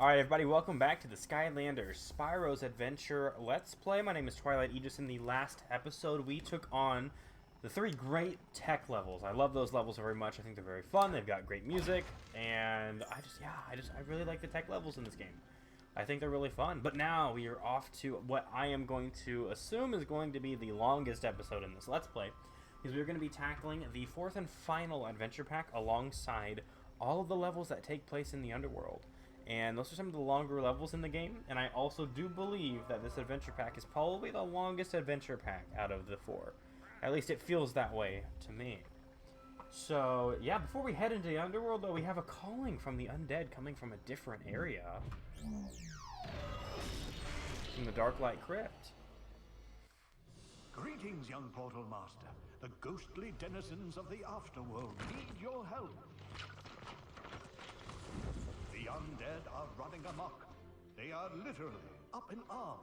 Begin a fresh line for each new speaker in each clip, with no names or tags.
Alright everybody, welcome back to the Skylanders Spyro's Adventure Let's Play. My name is Twilight Aegis. In the last episode, we took on the three great tech levels. I love those levels very much. I think they're very fun. They've got great music, and I really like the tech levels in this game. I think they're really fun. But now we are off to what I am going to assume is going to be the longest episode in this Let's Play, because we're going to be tackling the fourth and final adventure pack alongside all of the levels that take place in the underworld. And those are some of the longer levels in the game, and I also do believe that this adventure pack is probably the longest adventure pack out of the four. At least it feels that way to me. So, yeah, before we head into the underworld, though, we have a calling from the undead coming from a different area. From the Darklight Crypt.
Greetings, young Portal Master. The ghostly denizens of the Afterworld need your help. The undead are running amok. They are literally up in arms.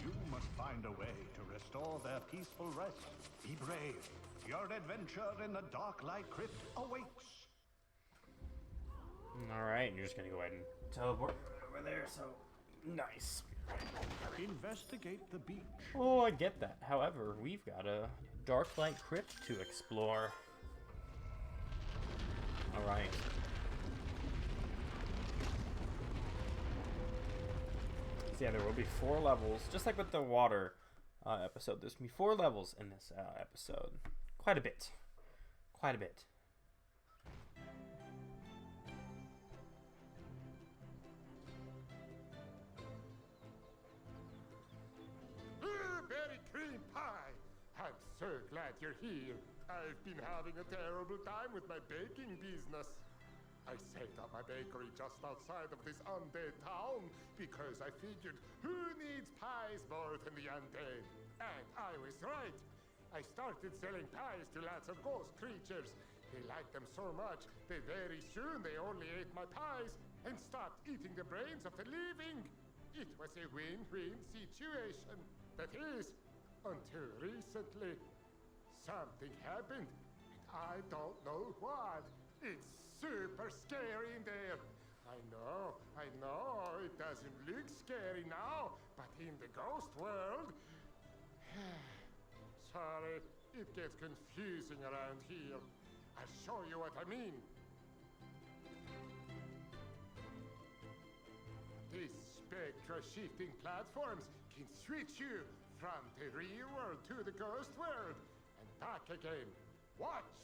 You must find a way to restore their peaceful rest. Be brave. Your adventure in the Darklight Crypt awaits.
Alright, you're just gonna go ahead and teleport over there, so nice.
Investigate the beach.
Oh, I get that. However, we've got a Darklight Crypt to explore. Alright. So yeah, there will be 4 levels, just like with the water episode. There's going to be 4 levels in this episode. Quite a bit. Quite a bit.
Berry cream pie! I'm so glad you're here. I've been having a terrible time with my baking business. I set up my bakery just outside of this undead town because I figured who needs pies more than the undead? And I was right. I started selling pies to lots of ghost creatures. They liked them so much that very soon they only ate my pies and stopped eating the brains of the living. It was a win-win situation. That is, until recently. Something happened, and I don't know what. It's super scary in there. I know, it doesn't look scary now, but in the ghost world... Sorry, it gets confusing around here. I'll show you what I mean. These spectra-shifting platforms can switch you from the real world to the ghost world, and back again. Watch!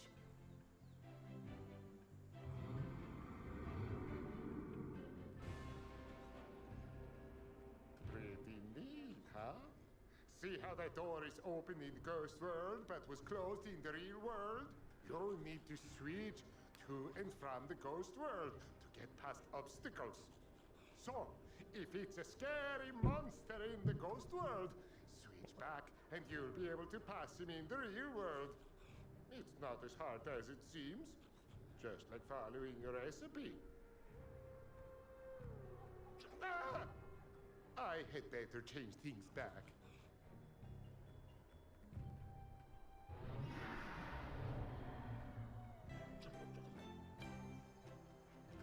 Pretty neat, huh? See how that door is open in the ghost world, but was closed in the real world? You'll need to switch to and from the ghost world to get past obstacles. So, if it's a scary monster in the ghost world, switch back and you'll be able to pass him in the real world. It's not as hard as it seems, just like following a recipe. Ah! I had better change things back.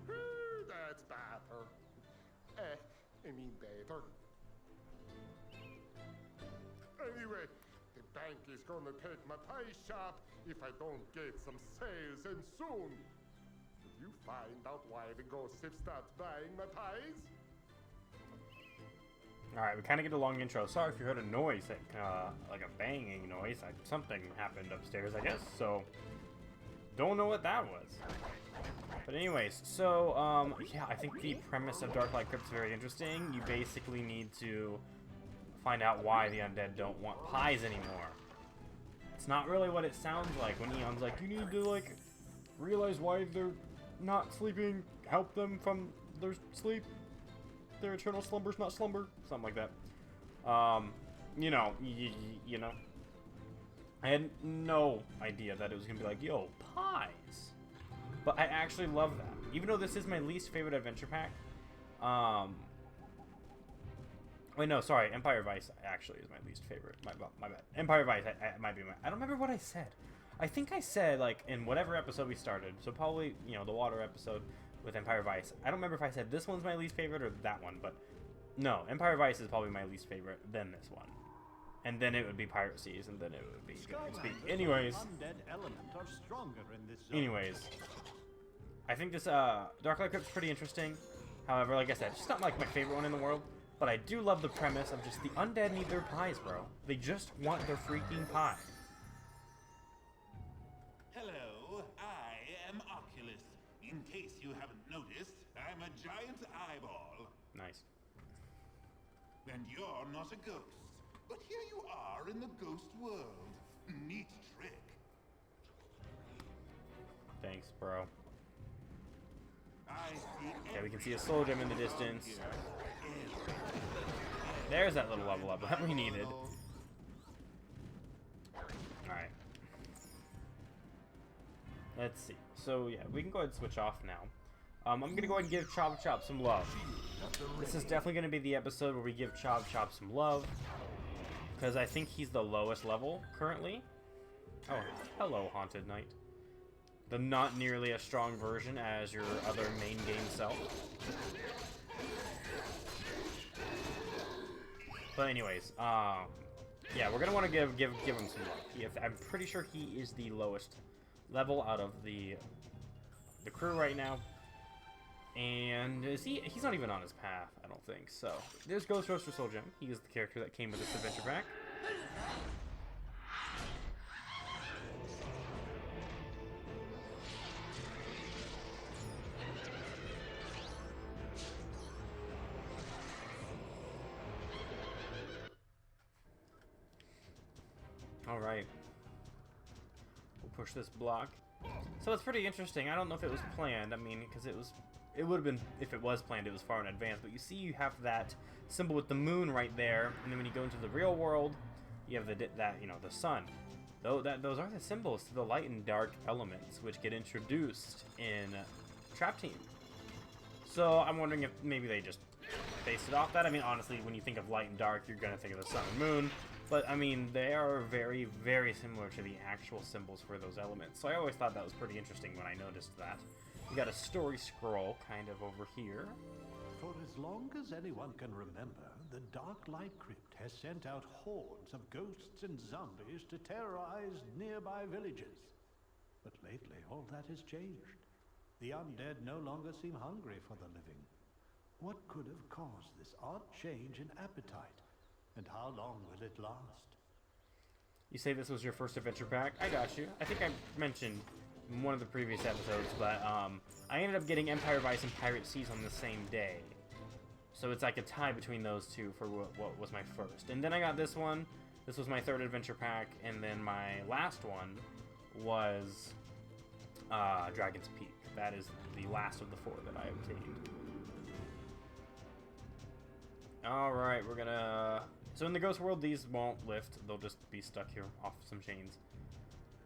That's better. I mean better. Anyway, the bank is gonna take my pie shop if I don't get some sales, and soon. Did you find out why the ghosts have stopped buying my pies?
Alright, we kind of get a long intro. Sorry if you heard a noise, like a banging noise. Something happened upstairs, I guess, so... Don't know what that was. But anyways, so, yeah, I think the premise of Darklight Crypt is very interesting. You basically need to find out why the undead don't want pies anymore. It's not really what it sounds like when Eon's like, you need to, like, realize why they're not sleeping, help them from their sleep, their eternal slumbers, not slumber, something like that. You know, you know. I had no idea that it was gonna be like, yo, pies. But I actually love that. Even though this is my least favorite adventure pack. Wait, no, sorry. Empire Vice actually is my least favorite. My bad. Empire Vice I might be my... I don't remember what I said. I think I said, like, in whatever episode we started. So probably, you know, the water episode. with Empire Vice. I don't remember if I said this one's my least favorite or that one, but no, Empire Vice is probably my least favorite, then this one. And then it would be Pirate Seas, and then it would be Speed. Anyways. Anyways. I think this Darklight Crypt's pretty interesting. However, like I said, it's just not like my favorite one in the world. But I do love the premise of just the undead need their pies, bro. They just want their freaking pie.
Hello, I am Oculus. In case you haven't noticed, I'm a giant eyeball.
Nice.
And you're not a ghost. But here you are in the ghost world. Neat trick.
Thanks, bro.
I see.
Okay, we can see a soul gem in the distance. There's that little level up that we needed. Alright. Let's see. So, yeah, we can go ahead and switch off now. I'm going to go ahead and give Chop Chop some love. This is definitely going to be the episode where we give Chop Chop some love. Because I think he's the lowest level currently. Oh, hello, Haunted Knight. The not nearly as strong version as your other main game self. But anyways, yeah, we're gonna want to give him some love. I'm pretty sure he is the lowest level out of the crew right now. And is he's not even on his path, I don't think. So there's Ghost Roaster Soul Gem. He is the character that came with this adventure pack. Alright. We'll push this block. So it's pretty interesting. I don't know if it was planned. I mean, because it would have been, if it was planned, it was far in advance. But you see you have that symbol with the moon right there. And then when you go into the real world, you have the sun. Those are the symbols to the light and dark elements, which get introduced in Trap Team. So I'm wondering if maybe they just based it off that. I mean, honestly, when you think of light and dark, you're going to think of the sun and moon. But, I mean, they are very, very similar to the actual symbols for those elements. So I always thought that was pretty interesting when I noticed that. We got a story scroll kind of over here.
For as long as anyone can remember, the Darklight Crypt has sent out hordes of ghosts and zombies to terrorize nearby villages. But lately, all that has changed. The undead no longer seem hungry for the living. What could have caused this odd change in appetite? And how long will it last?
You say this was your first adventure pack? I got you. I think I mentioned in one of the previous episodes, but I ended up getting Empire Vice and Pirate Seas on the same day. So it's like a tie between those two for what was my first. And then I got this one. This was my third adventure pack. And then my last one was Dragon's Peak. That is the last of the 4 that I obtained. Alright, we're gonna... So in the Ghost World, these won't lift. They'll just be stuck here off some chains.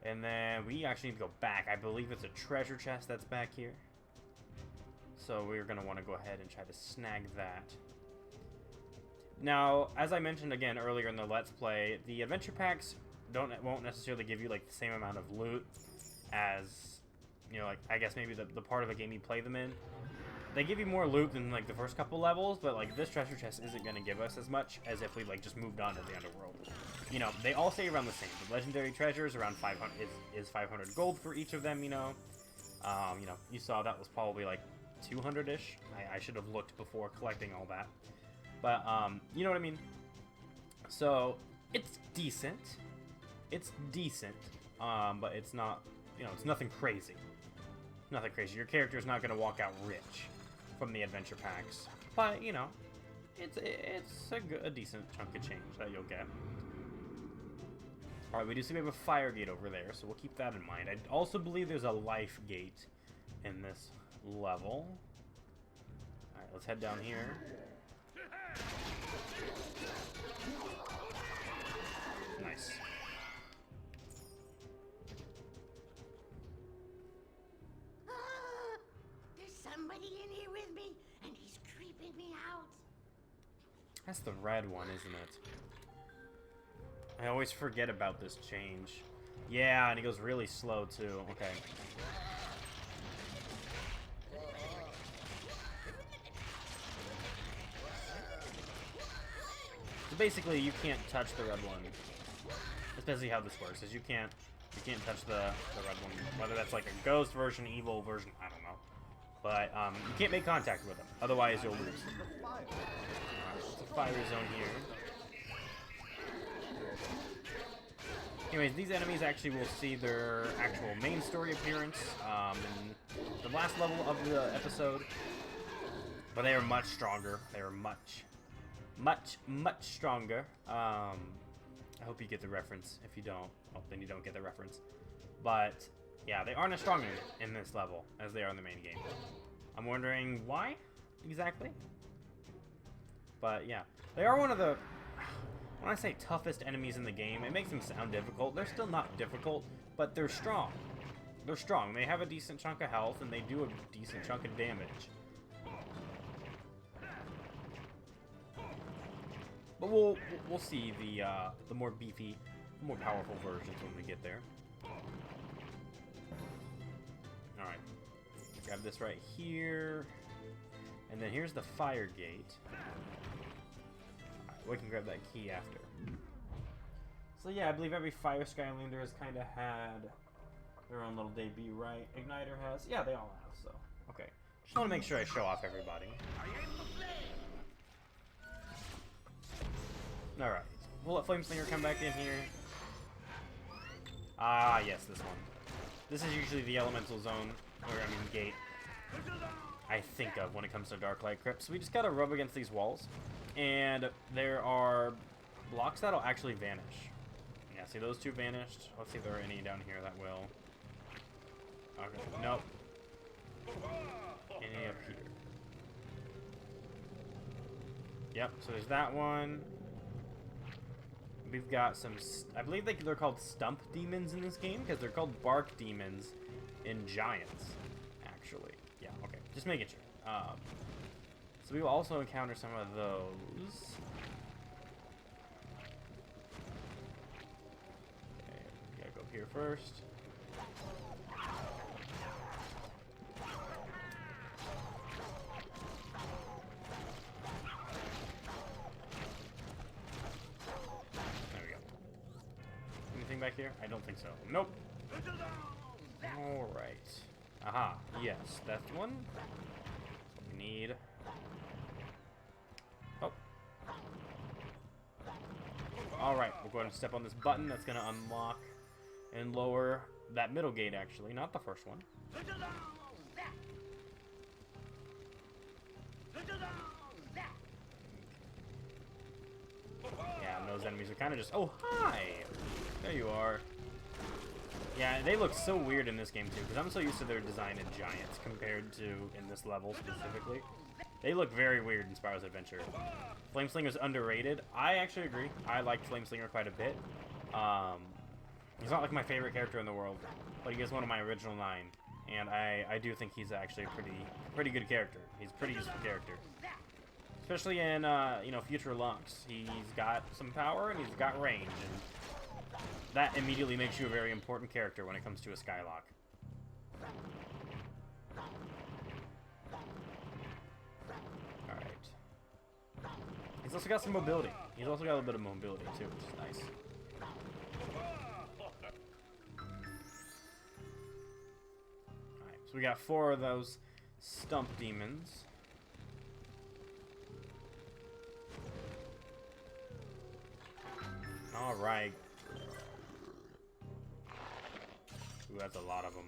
And then we actually need to go back. I believe it's a treasure chest that's back here. So we're going to want to go ahead and try to snag that. Now, as I mentioned again earlier in the Let's Play, the adventure packs won't necessarily give you like the same amount of loot as, you know, like I guess maybe the part of the game you play them in. They give you more loot than like the first couple levels, but like this treasure chest isn't going to give us as much as if we like just moved on to the underworld. You know, they all stay around the same. The legendary treasures around 500 is 500 gold for each of them. You know, you saw that was probably like 200-ish. I should have looked before collecting all that, but you know what I mean. So it's decent. It's decent, but it's not. You know, it's nothing crazy. Nothing crazy. Your character is not going to walk out rich from the adventure packs, but you know, it's a decent chunk of change that you'll get. All right, we do see we have a fire gate over there, so we'll keep that in mind. I also believe there's a life gate in this level. All right, let's head down here. Nice.
Somebody in here with me, and he's creeping me out.
That's the red one, isn't it? I always forget about this change. Yeah, and he goes really slow, too. Okay. So basically, you can't touch the red one. That's basically how this works, is you can't touch the red one. Whether that's like a ghost version, evil version, I don't know. But you can't make contact with them, otherwise you'll lose. Alright, it's a fire zone here. Anyways, these enemies actually will see their actual main story appearance in the last level of the episode. But they are much stronger. They are much stronger. I hope you get the reference. If you don't, well, then you don't get the reference. But yeah, they aren't as strong in this level as they are in the main game. I'm wondering why exactly. But yeah, they are one of the, when I say toughest enemies in the game, it makes them sound difficult. They're still not difficult, but they're strong. They're strong. They have a decent chunk of health, and they do a decent chunk of damage. But we'll see the more beefy, more powerful versions when we get there. All right, grab this right here, and then here's the fire gate. All right, we can grab that key after. So yeah, I believe every fire Skylander has kind of had their own little debut, right? Igniter has, yeah, they all have. So okay, just want to make sure I show off everybody. Alright, we'll let Flameslinger come back in here. Ah, yes, this one. This is usually the elemental zone, or I mean gate, I think of when it comes to Darklight Crypts. So we just gotta rub against these walls, and there are blocks that'll actually vanish. Yeah, see those two vanished? Let's see if there are any down here that will. Okay, nope. Any up here? Yep, so there's that one. We've got some, I believe they're called stump demons in this game, because they're called bark demons in Giants, actually. Yeah, okay, just making sure. So we will also encounter some of those. Okay, we gotta go here first. Back here? I don't think so. Nope. Alright. Aha. Yes, that's one. That's what we need. Oh. Alright, we're going to step on this button. That's going to unlock and lower that middle gate, actually. Not the first one. Yeah, and those enemies are kind of just... Oh, hi! There you are. Yeah, they look so weird in this game too, because I'm so used to their design in Giants compared to in this level specifically. They look very weird in Spyro's Adventure. Flameslinger's underrated. I actually agree. I liked Flameslinger quite a bit. He's not like my favorite character in the world, but he is one of my original 9, and I do think he's actually a pretty good character. He's a pretty useful character. Especially in, you know, future Lunks. He's got some power and he's got range, and that immediately makes you a very important character when it comes to a Skylock. Alright. He's also got some mobility. He's also got a little bit of mobility too, which is nice. Alright, so we got 4 of those stump demons. Alright. Ooh, that's a lot of them.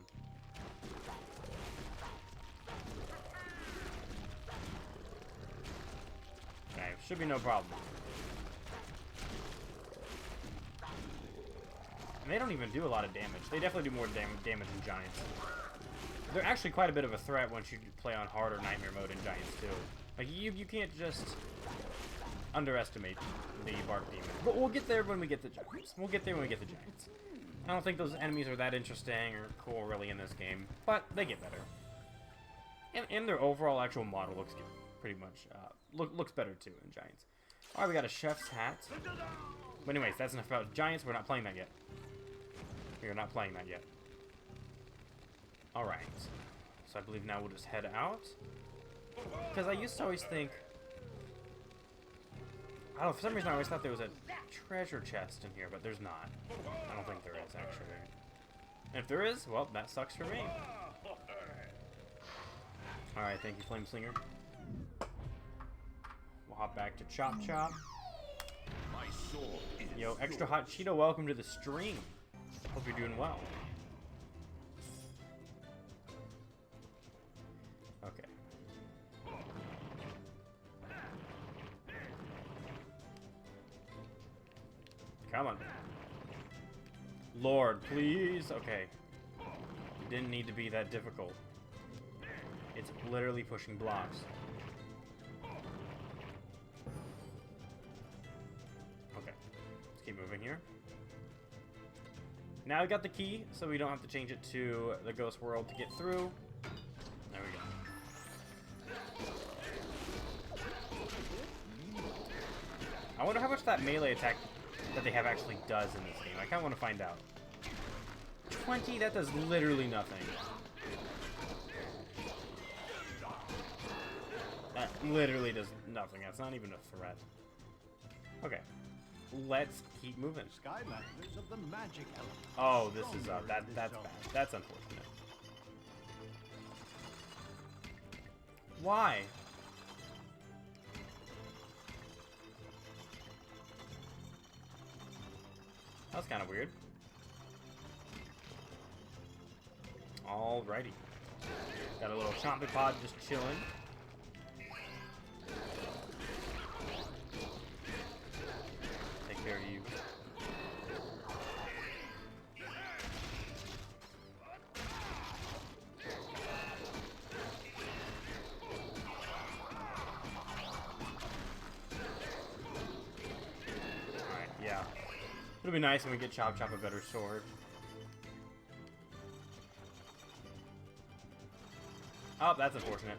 Okay, should be no problem. And they don't even do a lot of damage. They definitely do more damage than Giants. They're actually quite a bit of a threat once you play on hard or nightmare mode in Giants too. Like you can't just underestimate the bark demon. But we'll get there when we get the Giants. We'll get there when we get the Giants. I don't think those enemies are that interesting or cool really in this game, but they get better. And their overall actual model looks good, pretty much. Looks better too in Giants. Alright, we got a chef's hat. But anyways, that's enough about Giants. We're not playing that yet. We are not playing that yet. Alright. So I believe now we'll just head out. Because I used to always think... I don't know, for some reason I always thought there was a treasure chest in here, but there's not. I don't think there is, actually. And if there is, well, that sucks for me. Alright, thank you, Flame Slinger. We'll hop back to Chop Chop.
My sword is
Yo, Extra Hot Cheeto, welcome to the stream. Hope you're doing well. Okay. Come on. Lord, please. Okay. It didn't need to be that difficult. It's literally pushing blocks. Okay. Let's keep moving here. Now we got the key, so we don't have to change it to the ghost world to get through. There we go. I wonder how much that melee attack that they have actually does in this game. I kind of want to find out. 20? That does literally nothing. That literally does nothing. That's not even a threat. Okay. Let's keep moving.
Skylanders of the magic element.
Oh, this is
Stronger
that's
in this
bad.
zone.
That's unfortunate. Why? That was kind of weird. Alrighty. Got a little chompy pod just chilling. Take care of you. Alright, yeah. It'll be nice when we get Chop Chop a better sword. Oh, that's unfortunate.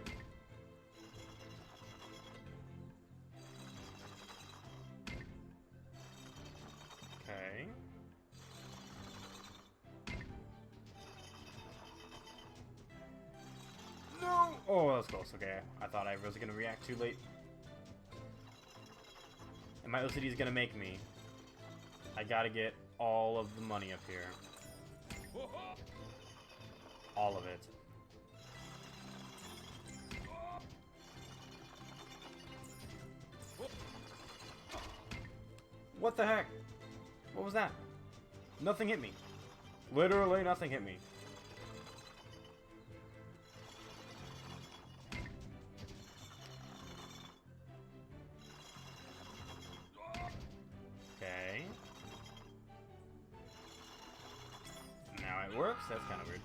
Okay. No! Oh, that was close. Okay, I thought I was gonna react too late. And my OCD is gonna make me. I gotta get all of the money up here. All of it. What the heck? What was that? Nothing hit me. Literally nothing hit me. Okay. Now it works. That's kind of weird.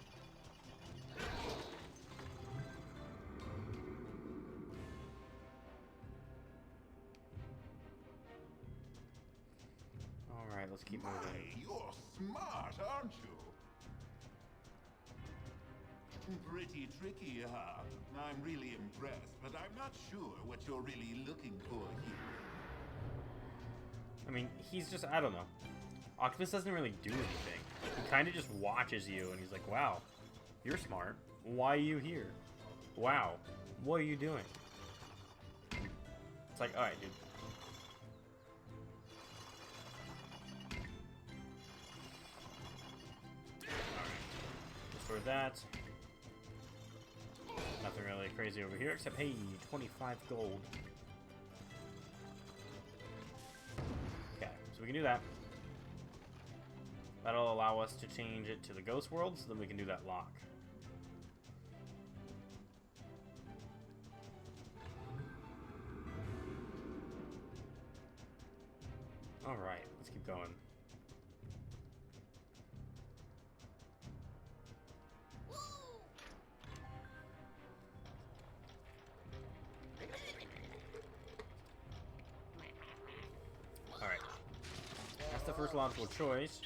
Alright, let's keep moving.
My, you're smart, aren't you? Pretty tricky, huh? I'm really impressed, but I'm not sure what you're really looking for here.
I mean, he's just, I don't know. Octopus doesn't really do anything. He kind of just watches you, and he's like, wow, you're smart. Why are you here? Wow, what are you doing? It's like, alright, dude. For that. Nothing really crazy over here, except, hey, 25 gold. Okay, so we can do that. That'll allow us to change it to the ghost world, so then we can do that lock. Alright, let's keep going. Alright. That's the first logical choice.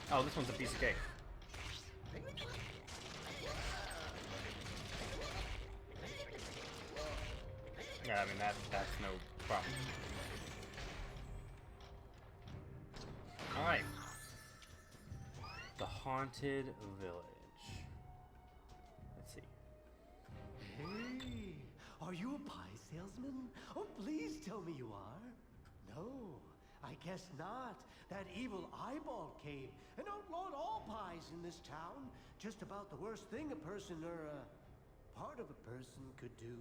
Oh, this one's a piece of cake. Yeah, I mean, that's no problem. Alright. The Haunted Village. Let's see.
Hey, are you a pie salesman? Oh, please tell me you are. No, I guess not. That evil eyeball came and outlawed all pies in this town. Just about the worst thing a person or part of a person could do.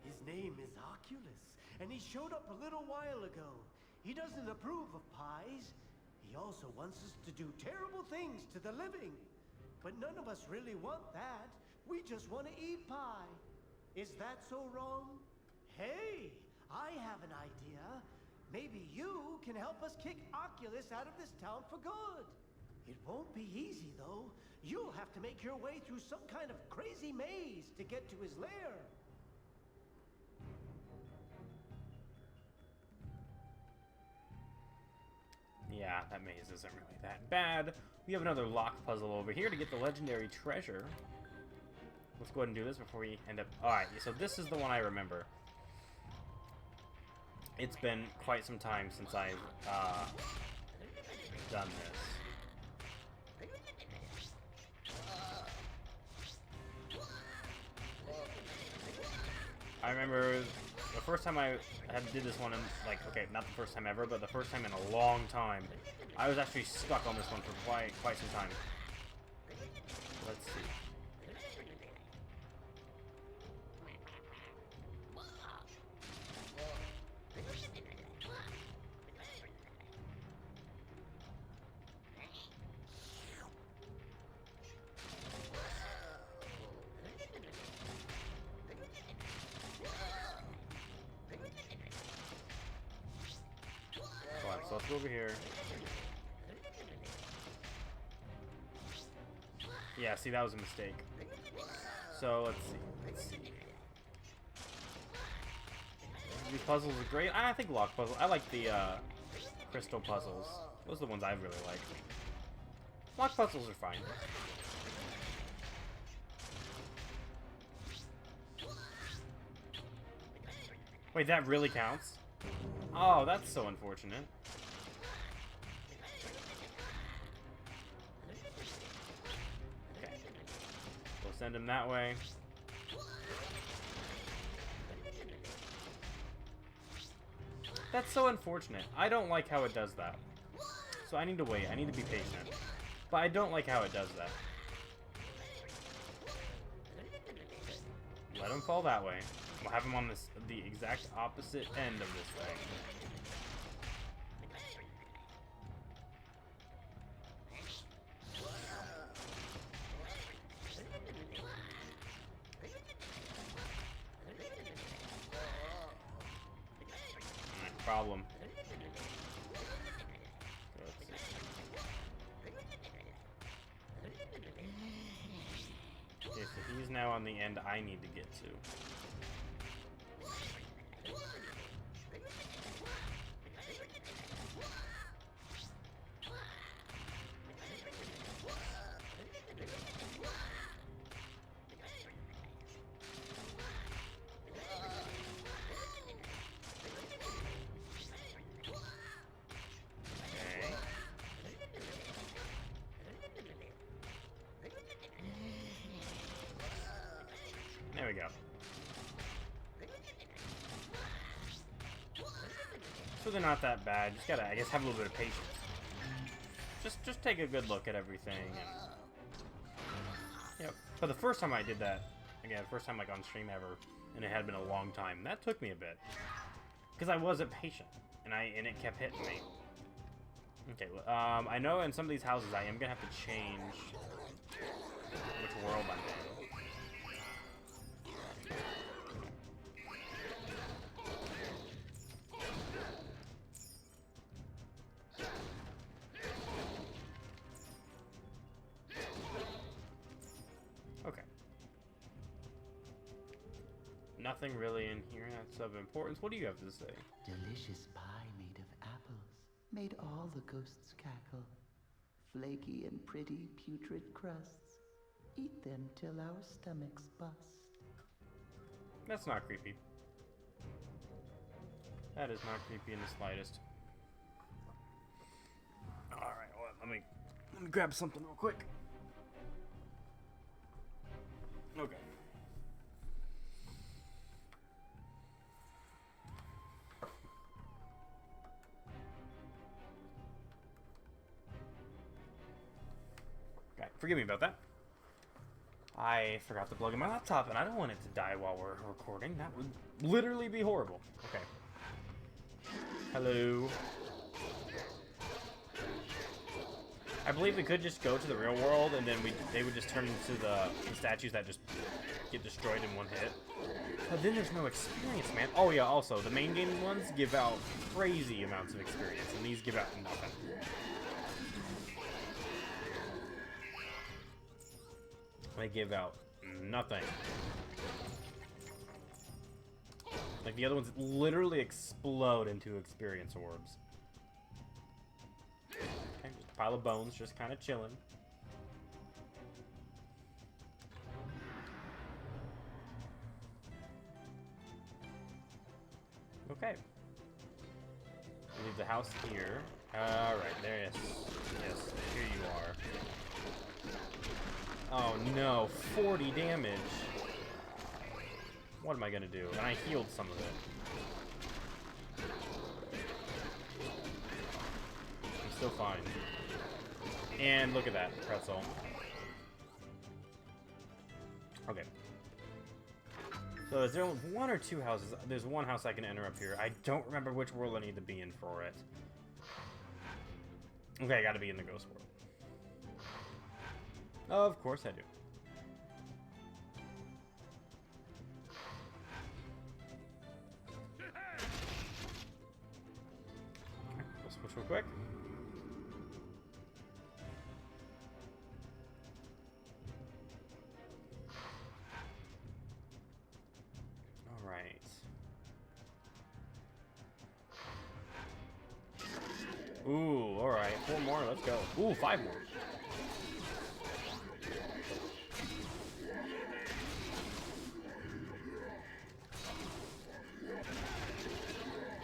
His name is Oculus, and he showed up a little while ago. He doesn't approve of pies. He also wants us to do terrible things to the living. But none of us really want that. We just want to eat pie. Is that so wrong? Hey, I have an idea. Maybe you can help us kick Oculus out of this town for good. It won't be easy, though. You'll have to make your way through some kind of crazy maze to get to his lair.
Yeah, that maze isn't really that bad. We have another lock puzzle over here to get the legendary treasure. Let's go ahead and do this before we end up... Alright, so this is the one I remember. It's been quite some time since I've done this. I remember the first time I did this one, and like, okay, not the first time ever, but the first time in a long time. I was actually stuck on this one for quite some time. Let's see. So let's go over here. Yeah, see, that was a mistake. So let's see. These puzzles are great. I think lock puzzle. I like the crystal puzzles. Those are the ones I really like. Lock puzzles are fine. Wait, that really counts? Oh, that's so unfortunate. Okay. We'll send him that way. That's so unfortunate. I don't like how it does that. So I need to wait. I need to be patient. But I don't like how it does that. Let him fall that way. We'll have him on the exact opposite end of this thing. Problem. Okay, so he's now on the end I need to get to. There we go. So they're not that bad. Just gotta, I guess, have a little bit of patience. Just take a good look at everything. And, yep. But the first time I did that, again, first time like on stream ever, and it had been a long time. That took me a bit because I wasn't patient, and it kept hitting me. Okay. I know in some of these houses I am gonna have to change which world I'm in. Nothing really in here that's of importance. What do you have to say?
Delicious pie made of apples, made all the ghosts cackle. Flaky and pretty putrid crusts. Eat them till our stomachs bust.
That's not creepy. That is not creepy in the slightest. Alright, well, let me grab something real quick. Okay. Forgive me about that. I forgot to plug in my laptop, and I don't want it to die while we're recording. That would literally be horrible. Okay. Hello. I believe we could just go to the real world, and then they would just turn into the statues that just get destroyed in one hit. But then there's no experience, man. Oh yeah, also, the main game ones give out crazy amounts of experience, and these give out nothing. They give out nothing. Like, the other ones literally explode into experience orbs. Okay, just a pile of bones, just kind of chilling. Okay. Leave the house here. Alright, there it is. Yes, here you are. Oh no, 40 damage. What am I gonna do? And I healed some of it. I'm still fine. And look at that, pretzel. Okay. So is there one or two houses? There's one house I can enter up here. I don't remember which world I need to be in for it. Okay, I gotta be in the ghost world. Of course I do. Okay, we'll switch real quick. Alright. Ooh, alright. 4 more, let's go. Ooh, 5 more.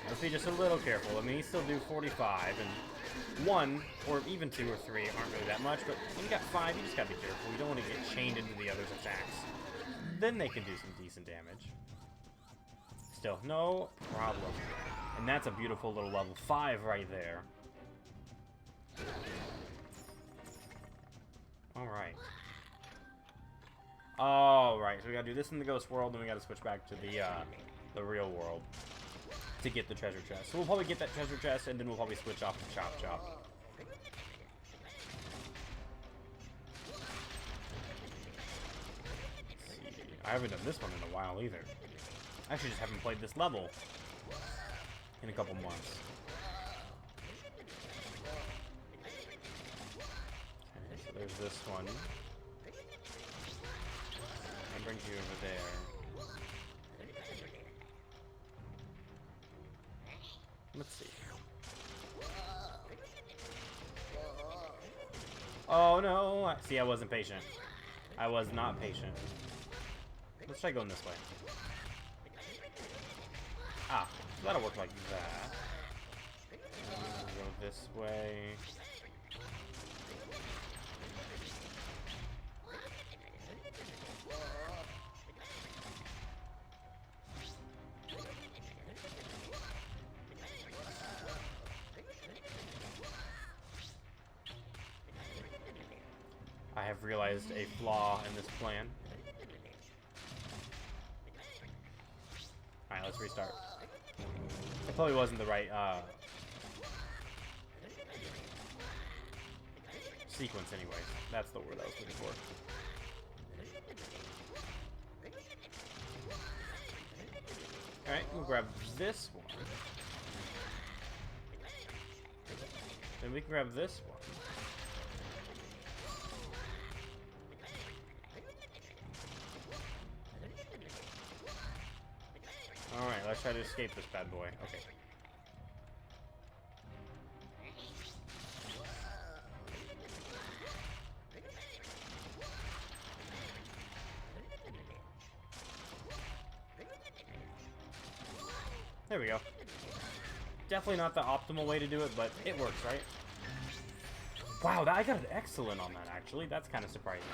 Let's be just a little careful. I mean, you still do 45, and 1, or even 2 or 3 aren't really that much, but when you got 5, you just gotta be careful. You don't want to get chained into the other's attacks. Then they can do some decent damage. Still, no problem. And that's a beautiful little level 5 right there. Alright. Alright, so we gotta do this in the ghost world, then we gotta switch back to the real world to get the treasure chest. So we'll probably get that treasure chest, and then we'll probably switch off to Chop Chop. Let's see. I haven't done this one in a while either. I actually just haven't played this level in a couple months. Okay, so there's this one. That brings you over there. Let's see. Oh no! See, I wasn't patient. I was not patient. Let's try going this way. Ah, so that'll work like that. Go this way. I have realized a flaw in this plan. Alright, let's restart. It probably wasn't the right sequence anyways. That's the word I was looking for. Alright, we'll grab this one. Then we can grab this one. Alright, let's try to escape this bad boy. Okay. There we go. Definitely not the optimal way to do it, but it works, right? Wow, I got an excellent on that, actually. That's kind of surprising.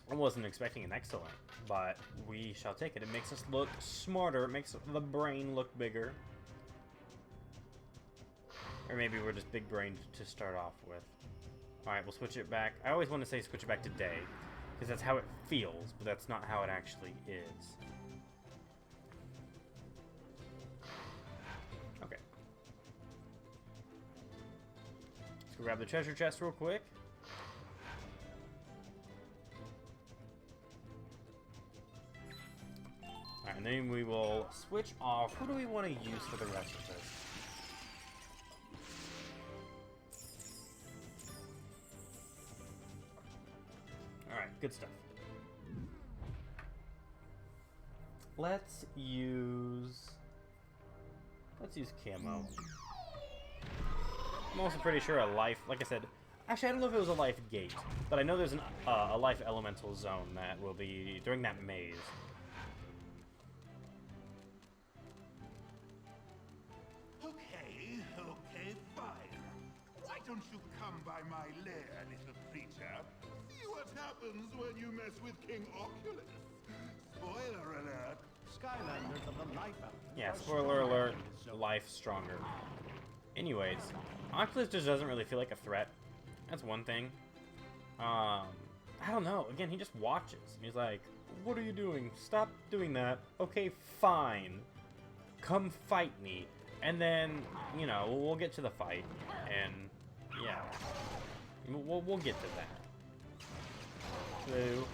I wasn't expecting an excellent, but we shall take it. It makes us look smarter. It makes the brain look bigger. Or maybe we're just big-brained to start off with. Alright, we'll switch it back. I always want to say switch it back to day, because that's how it feels, but that's not how it actually is. Okay. Let's go grab the treasure chest real quick. Alright, and then we will switch off. Who do we want to use for the rest of this? Alright, good stuff. Let's use camo. I'm also pretty sure a life, like I said, actually I don't know if it was a life gate, but I know there's a life elemental zone that will be during that maze.
Okay, fine. Why don't you come by my lair, little creature? See what happens when you mess with King Oculus. Spoiler alert.
Skylanders of the life out.
Yeah, spoiler alert, life stronger. Anyways, Oculus just doesn't really feel like a threat. That's one thing. I don't know. Again, he just watches. He's like, what are you doing? Stop doing that. Okay, fine. Come fight me. And then, you know, we'll get to the fight. And, yeah. We'll get to that. So...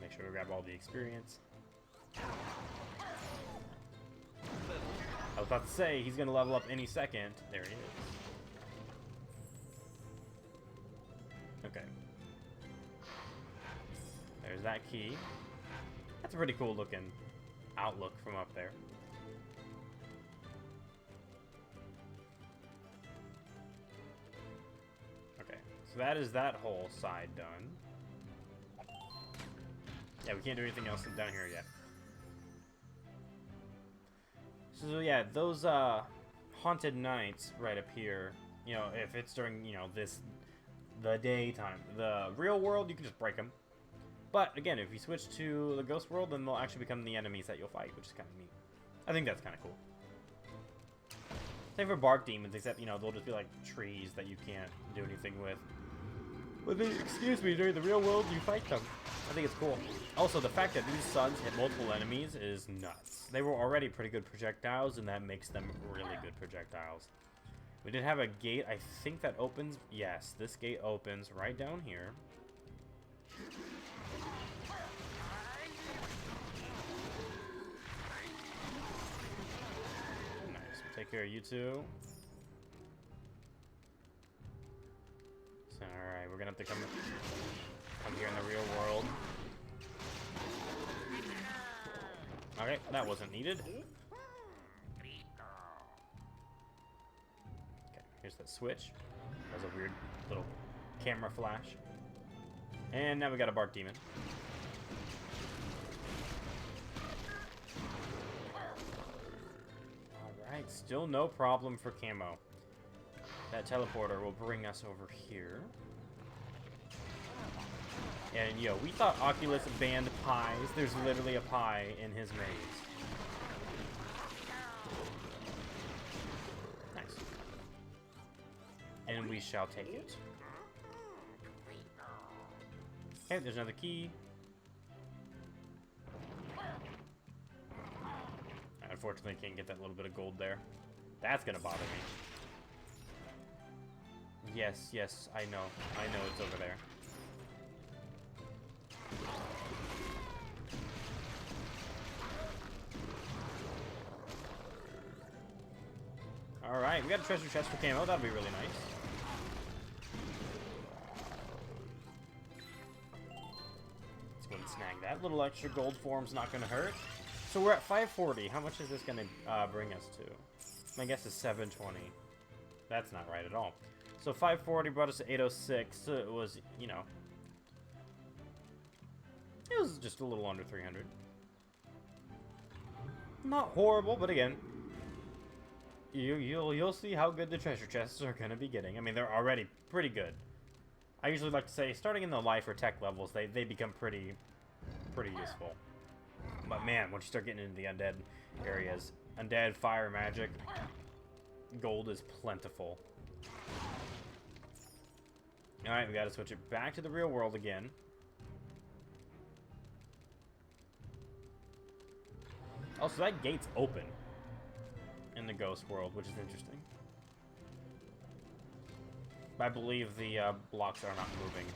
Make sure to grab all the experience. I was about to say, he's going to level up any second. There he is. Okay. There's that key. That's a pretty cool looking outlook from up there. Okay, so that is that whole side done. Yeah, we can't do anything else down here yet. So yeah, those haunted nights right up here, you know, if it's during, you know, the daytime. The real world, you can just break them. But again, if you switch to the ghost world, then they'll actually become the enemies that you'll fight, which is kind of neat. I think that's kind of cool. Same for bark demons, except, you know, they'll just be like trees that you can't do anything with. But they, excuse me, during the real world, you fight them. I think it's cool. Also, the fact that these suns hit multiple enemies is nuts. They were already pretty good projectiles, and that makes them really good projectiles. We did have a gate, I think that opens... Yes, this gate opens right down here. Nice, we'll take care of you two. So, alright, we're gonna have to come here in the real world. Okay, that wasn't needed. Okay, here's that switch. That was a weird little camera flash. And now we got a bark demon. Alright, still no problem for camo. That teleporter will bring us over here. And yo, we thought Oculus banned pies. There's literally a pie in his maze. Nice. And we shall take it. Okay, there's another key. I unfortunately can't get that little bit of gold there. That's gonna bother me. Yes, yes, I know it's over there. Alright, we got a treasure chest for camo. That'd be really nice. Let's go and snag that. Little extra gold form's not going to hurt. So we're at 540. How much is this going to bring us to? My guess is 720. That's not right at all. So 540 brought us to 806. So it was, you know... It was just a little under 300. Not horrible, but again... You'll see how good the treasure chests are going to be getting. I mean, they're already pretty good. I usually like to say, starting in the life or tech levels, they become pretty useful. But man, once you start getting into the undead areas, undead, fire, magic, gold is plentiful. Alright, we gotta switch it back to the real world again. Oh, so that gate's open in the ghost world, which is interesting. I believe the blocks are not moving,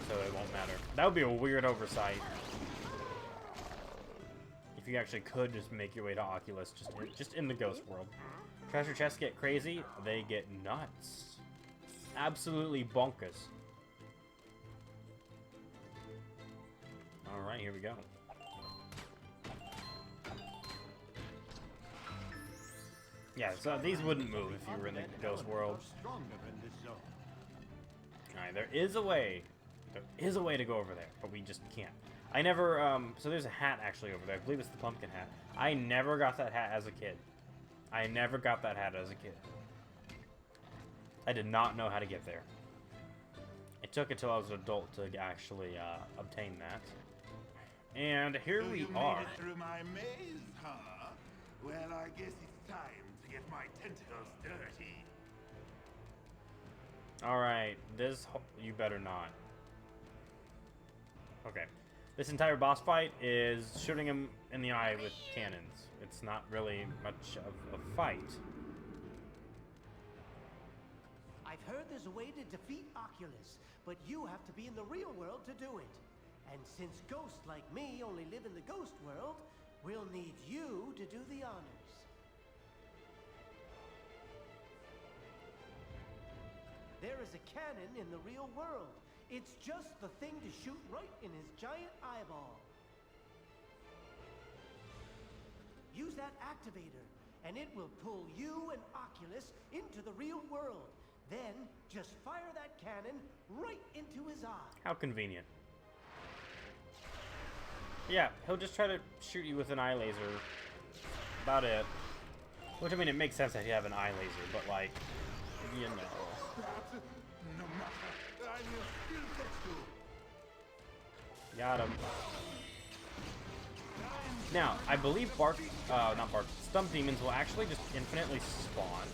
so it won't matter. That would be a weird oversight. If you actually could just make your way to Oculus, just in the ghost world. Treasure chests get crazy, they get nuts. Absolutely bonkers. Alright, here we go. Yeah, so these wouldn't move if you were in the ghost world. Alright, there is a way. There is a way to go over there, but we just can't. I never, so there's a hat actually over there. I believe it's the pumpkin hat. I never got that hat as a kid. I never got that hat as a kid. I did not know how to get there. It took until I was an adult to actually obtain that. And here
So
we
you
are.
made it through my maze, huh? Well, I guess it's time to get my tentacles dirty.
Alright, this... You better not. Okay. This entire boss fight is shooting him in the eye with cannons. It's not really much of a fight.
I've heard there's a way to defeat Oculus, but you have to be in the real world to do it. And since ghosts like me only live in the ghost world, we'll need you to do the honors. There is a cannon in the real world. It's just the thing to shoot right in his giant eyeball. Use that activator, and it will pull you and Oculus into the real world. Then, just fire that cannon right into his eye.
How convenient. Yeah, he'll just try to shoot you with an eye laser. About it. Which, I mean, it makes sense that you have an eye laser, but, like, you know.
But no matter, I will still get you.
Got him. Now, I believe Stump Demons will actually just infinitely spawn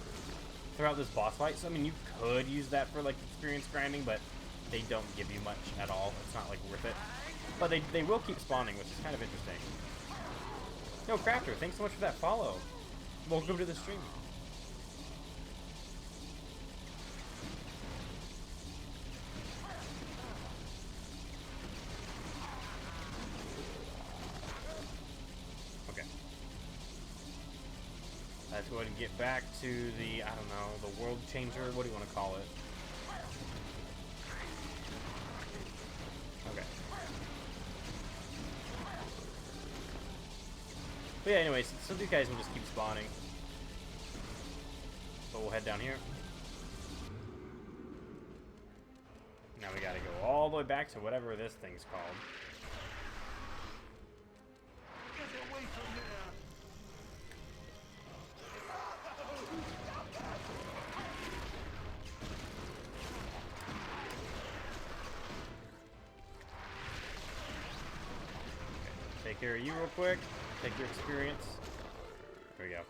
throughout this boss fight. So, I mean, you could use that for, like, experience grinding, but they don't give you much at all. It's not, like, worth it. But they will keep spawning, which is kind of interesting. No, Crafter, thanks so much for that follow. Welcome to the stream. Okay. Let's go ahead and get back to the, I don't know, the world changer. What do you want to call it? Okay. But yeah, anyways, so these guys will just keep spawning. But we'll head down here. Now we gotta go all the way back to whatever this thing's called.
Get away from there.
Take care of you real quick. Take your experience. There we go.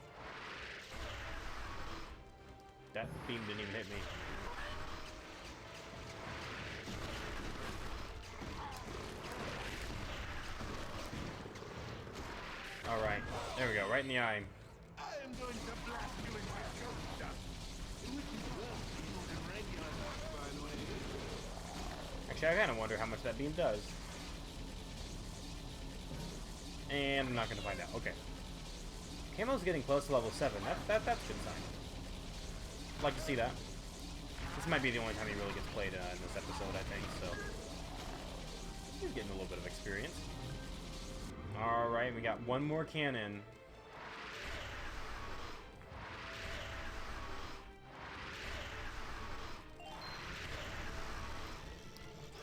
That beam didn't even hit me. Alright. There we go. Right in the eye.
I am going to blast you into ghost dust. Which is worse for you than regular dust, by the way.
Actually, I kind of wonder how much that beam does. And I'm not going to find out. Okay. Camo's getting close to level 7. That's a good sign. I'd like to see that. This might be the only time he really gets played in this episode, I think, so. He's getting a little bit of experience. Alright, we got one more cannon.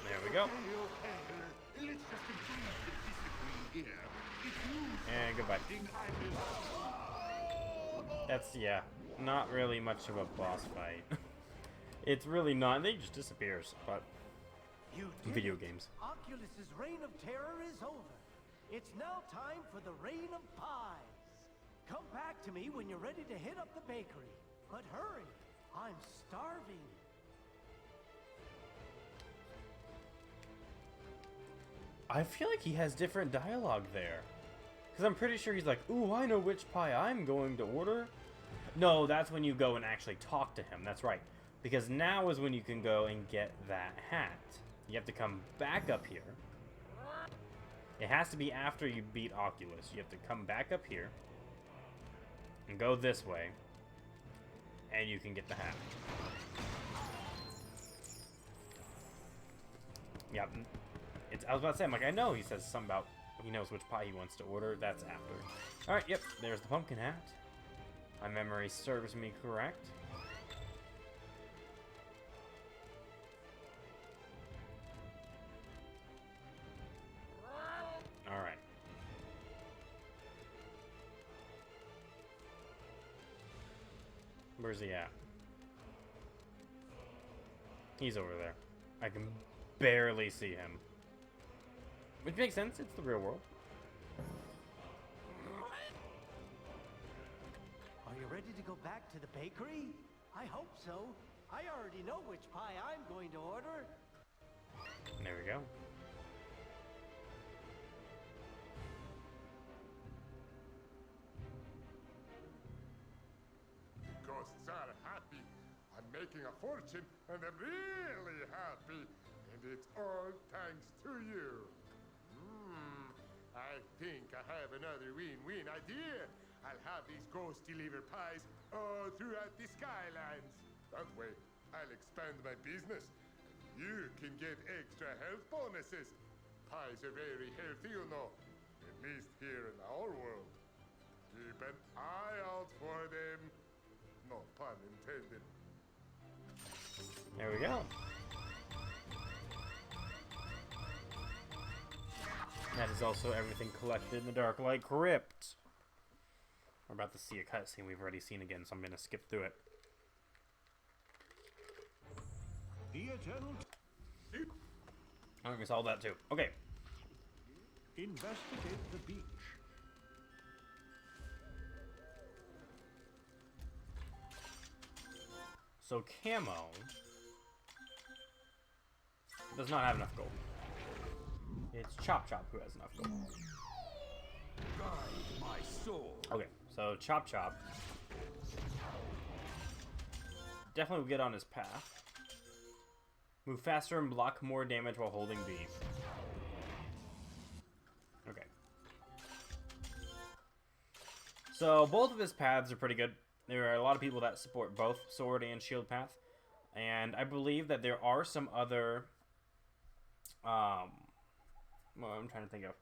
There we go.
Okay. Let's just agree to disagree here. If you
And goodbye.
think I will...
That's, yeah, not really much of a boss fight. It's really not. They just disappears, but
You did
video
it.
games.
Oculus's reign of terror is over. It's now time for the reign of pies. Come back to me when you're ready to hit up the bakery. But hurry, I'm starving.
I feel like he has different dialogue there. Because I'm pretty sure he's like, ooh, I know which pie I'm going to order. No, that's when you go and actually talk to him. That's right. Because now is when you can go and get that hat. You have to come back up here. It has to be after you beat Oculus. You have to come back up here. And go this way. And you can get the hat. Yep. I was about to say, I'm like, I know he says something about he knows which pie he wants to order. That's after. Alright, yep, there's the pumpkin hat. My memory serves me correct. Alright. Where's he at? He's over there. I can barely see him. Which makes sense, it's the real world.
Are you ready to go back to the bakery? I hope so. I already know which pie I'm going to order.
There we go.
Ghosts are happy. I'm making a fortune, and I'm really happy. And it's all thanks to you. I think I have another win-win idea. I'll have these ghosts deliver pies all throughout the Skylands. That way, I'll expand my business. You can get extra health bonuses. Pies are very healthy, you know. At least here in our world. Keep an eye out for them. No pun intended.
There we go. That is also everything collected in the Darklight Crypt. We're about to see a cutscene we've already seen again, so I'm going to skip through it.
The Eternal...
I think we saw that too. Okay.
Investigate the beach.
So Camo does not have enough gold. It's Chop Chop who has enough gold.
Guide my soul.
Okay, so Chop Chop definitely will get on his path. Move faster and block more damage while holding B. Okay. So both of his paths are pretty good. There are a lot of people that support both sword and shield path. And I believe that there are some other... well, I'm trying to think of...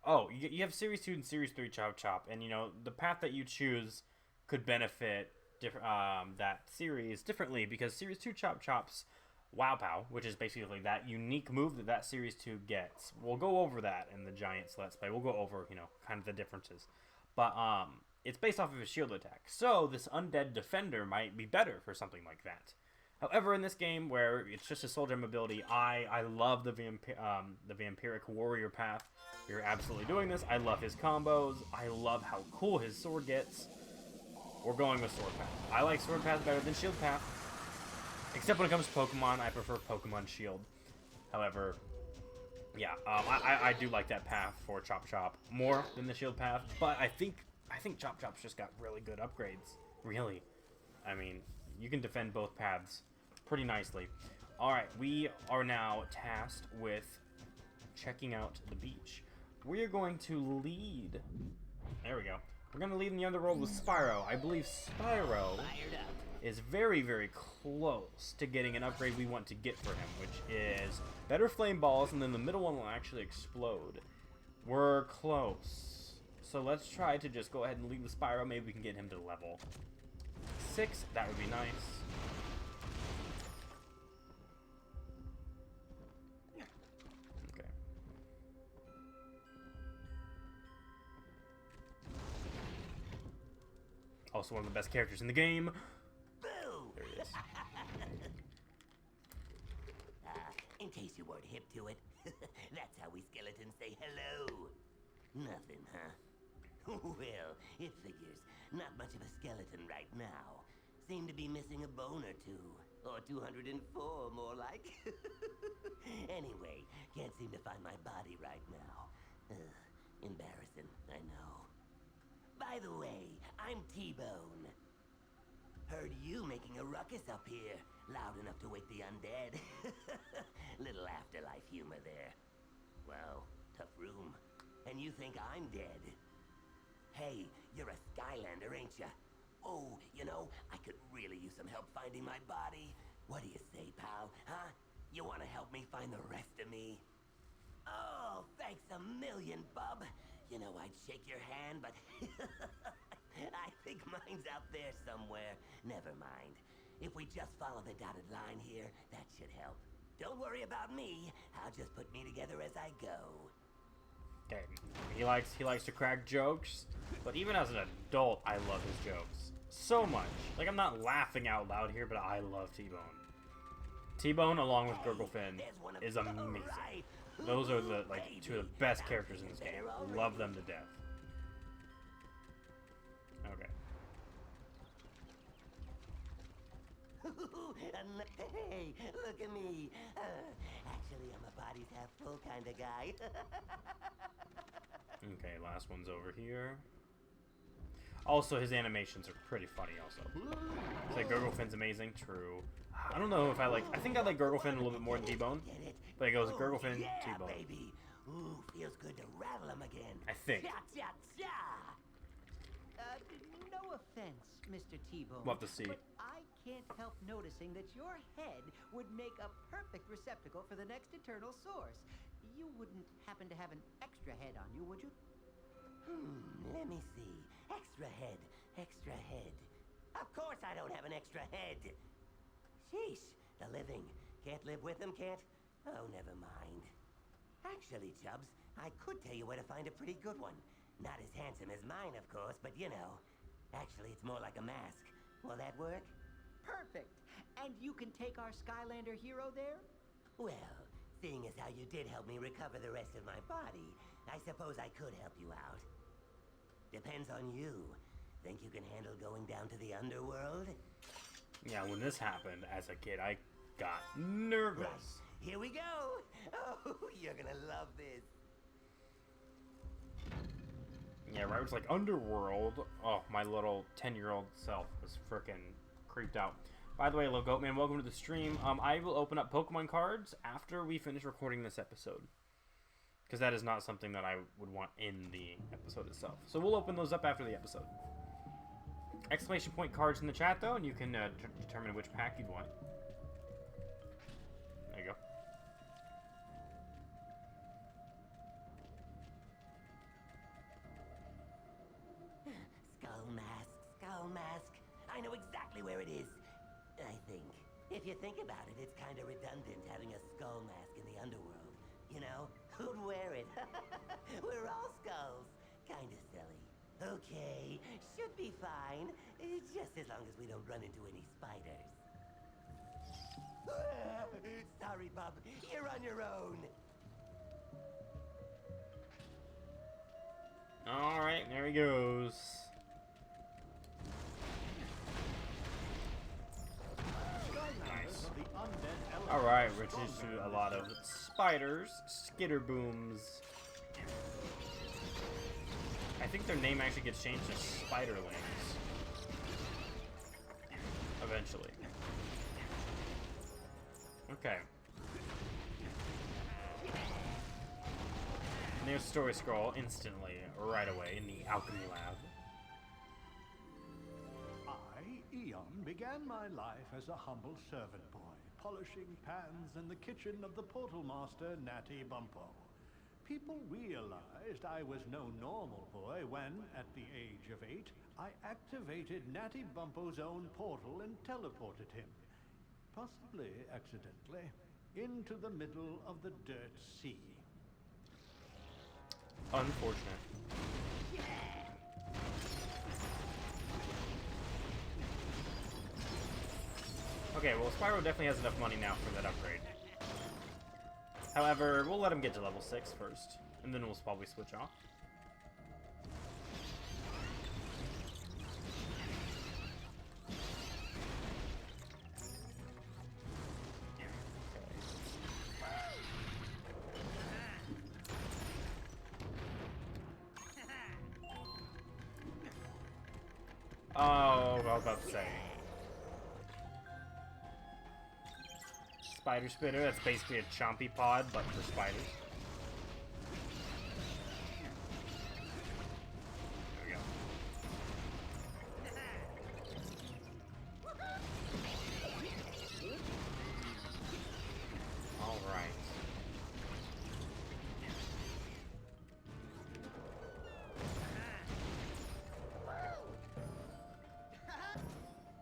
Oh, you have Series 2 and Series 3 Chop Chop. And, you know, the path that you choose could benefit that series differently. Because Series 2 Chop Chop's Wow Pow, which is basically that unique move that Series 2 gets. We'll go over that in the Giants Let's Play. We'll go over, you know, kind of the differences. But, it's based off of his shield attack. So, this Undead Defender might be better for something like that. However, in this game, where it's just a soul gem ability, I love the Vampiric Warrior path. You're absolutely doing this. I love his combos. I love how cool his sword gets. We're going with sword path. I like sword path better than shield path. Except when it comes to Pokemon, I prefer Pokemon Shield. However, yeah, I do like that path for Chop Chop more than the shield path. But I think Chop Chop's just got really good upgrades. Really. I mean, you can defend both paths pretty nicely. Alright, we are now tasked with checking out the beach. We are going to lead... There we go. We're going to lead in the underworld with Spyro. I believe Spyro is very, very close to getting an upgrade we want to get for him, which is better flame balls, and then the middle one will actually explode. We're close. So let's try to just go ahead and lead with Spyro. Maybe we can get him to level 6. That would be nice. Okay. Also one of the best characters in the game. There he is.
In case you weren't hip to it, that's how we skeletons say hello.
Nothing, huh? Well, it figures. Not much of a skeleton right now. Seem to be missing a bone or two. Or 204, more like. Anyway, can't seem to find my body right now. Embarrassing, I know. By the way, I'm T-Bone. Heard you making a ruckus up here. Loud enough to wake the undead. Little afterlife humor there. Well, tough room. And you think I'm dead. Hey, you're a Skylander, ain't ya? Oh, you know, I could really use some help finding my body. What do you say, pal? Huh? You want to help me find the rest of me? Oh, thanks a million, bub. You know, I'd shake your hand, but I think mine's out there somewhere. Never mind. If we just follow the dotted line here, that should help. Don't worry about me. I'll just put me together as I go.
Okay, he likes to crack jokes, but even as an adult, I love his jokes so much. Like, I'm not laughing out loud here, but I love T-Bone. T-Bone, along with Gurglefin, is amazing. Those are the two of the best characters in this game. Love them to death. Okay.
Hey, look at me. Actually, I'm a bodies half full kind of guy.
Okay, last one's over here. Also, his animations are pretty funny also. It's like Gurglefin's amazing, true. I don't know if I think I like Gurglefin a little bit more than T-Bone. But it goes Gurglefin,
yeah,
T-Bone.
Baby. Ooh, feels good to rattle him again.
I think.
Cha-cha-cha!
No offense, Mr. T-Bone.
We'll have to see.
But I can't help noticing that your head would make a perfect receptacle for the next Eternal Source. You wouldn't happen to have an extra head on you, would you?
Let me see. Extra head, extra head. Of course I don't have an extra head. Sheesh, the living. Can't live with them, can't? Oh, never mind. Actually, Chubbs, I could tell you where to find a pretty good one. Not as handsome as mine, of course, but you know. Actually, it's more like a mask. Will that work?
Perfect. And you can take our Skylander hero there?
Well, seeing as how you did help me recover the rest of my body, I suppose I could help you out. Depends on you. Think you can handle going down to the underworld?
Yeah, when this happened as a kid, I got nervous.
Right. Here we go. Oh, you're gonna love this.
Yeah, right. It was like Underworld. Oh, my little 10-year-old self was freaking creeped out. By the way, Lil Goatman, welcome to the stream. I will open up Pokemon cards after we finish recording this episode, because that is not something that I would want in the episode itself. So we'll open those up after the episode. Exclamation point cards in the chat, though, and you can determine which pack you'd want. There you go.
Skull mask. I know exactly where it is. I think. If you think about it, it's kind of redundant having a skull mask in the underworld. You know? Who'd wear it? We're all skulls. Kind of silly. Okay, should be fine. Just as long as we don't run into any spiders. Sorry, Bub. You're on your own.
Alright, there he goes. Nice. Alright, we're introduced to a lot of spiders, skitterbooms. I think their name actually gets changed to Spiderlings. Eventually. Okay. There's story scroll instantly, right away, in the alchemy lab.
I, Eon, began my life as a humble servant boy, polishing pans in the kitchen of the portal master, Natty Bumpo. People realized I was no normal boy when, at the age of 8, I activated Natty Bumpo's own portal and teleported him, possibly accidentally, into the middle of the Dirt Sea.
Unfortunate. Okay, well, Spyro definitely has enough money now for that upgrade. However, we'll let him get to level 6 first, and then we'll probably switch off. was about to say. Spider spitter, that's basically a chompy pod, but for spiders. There we go. Alright.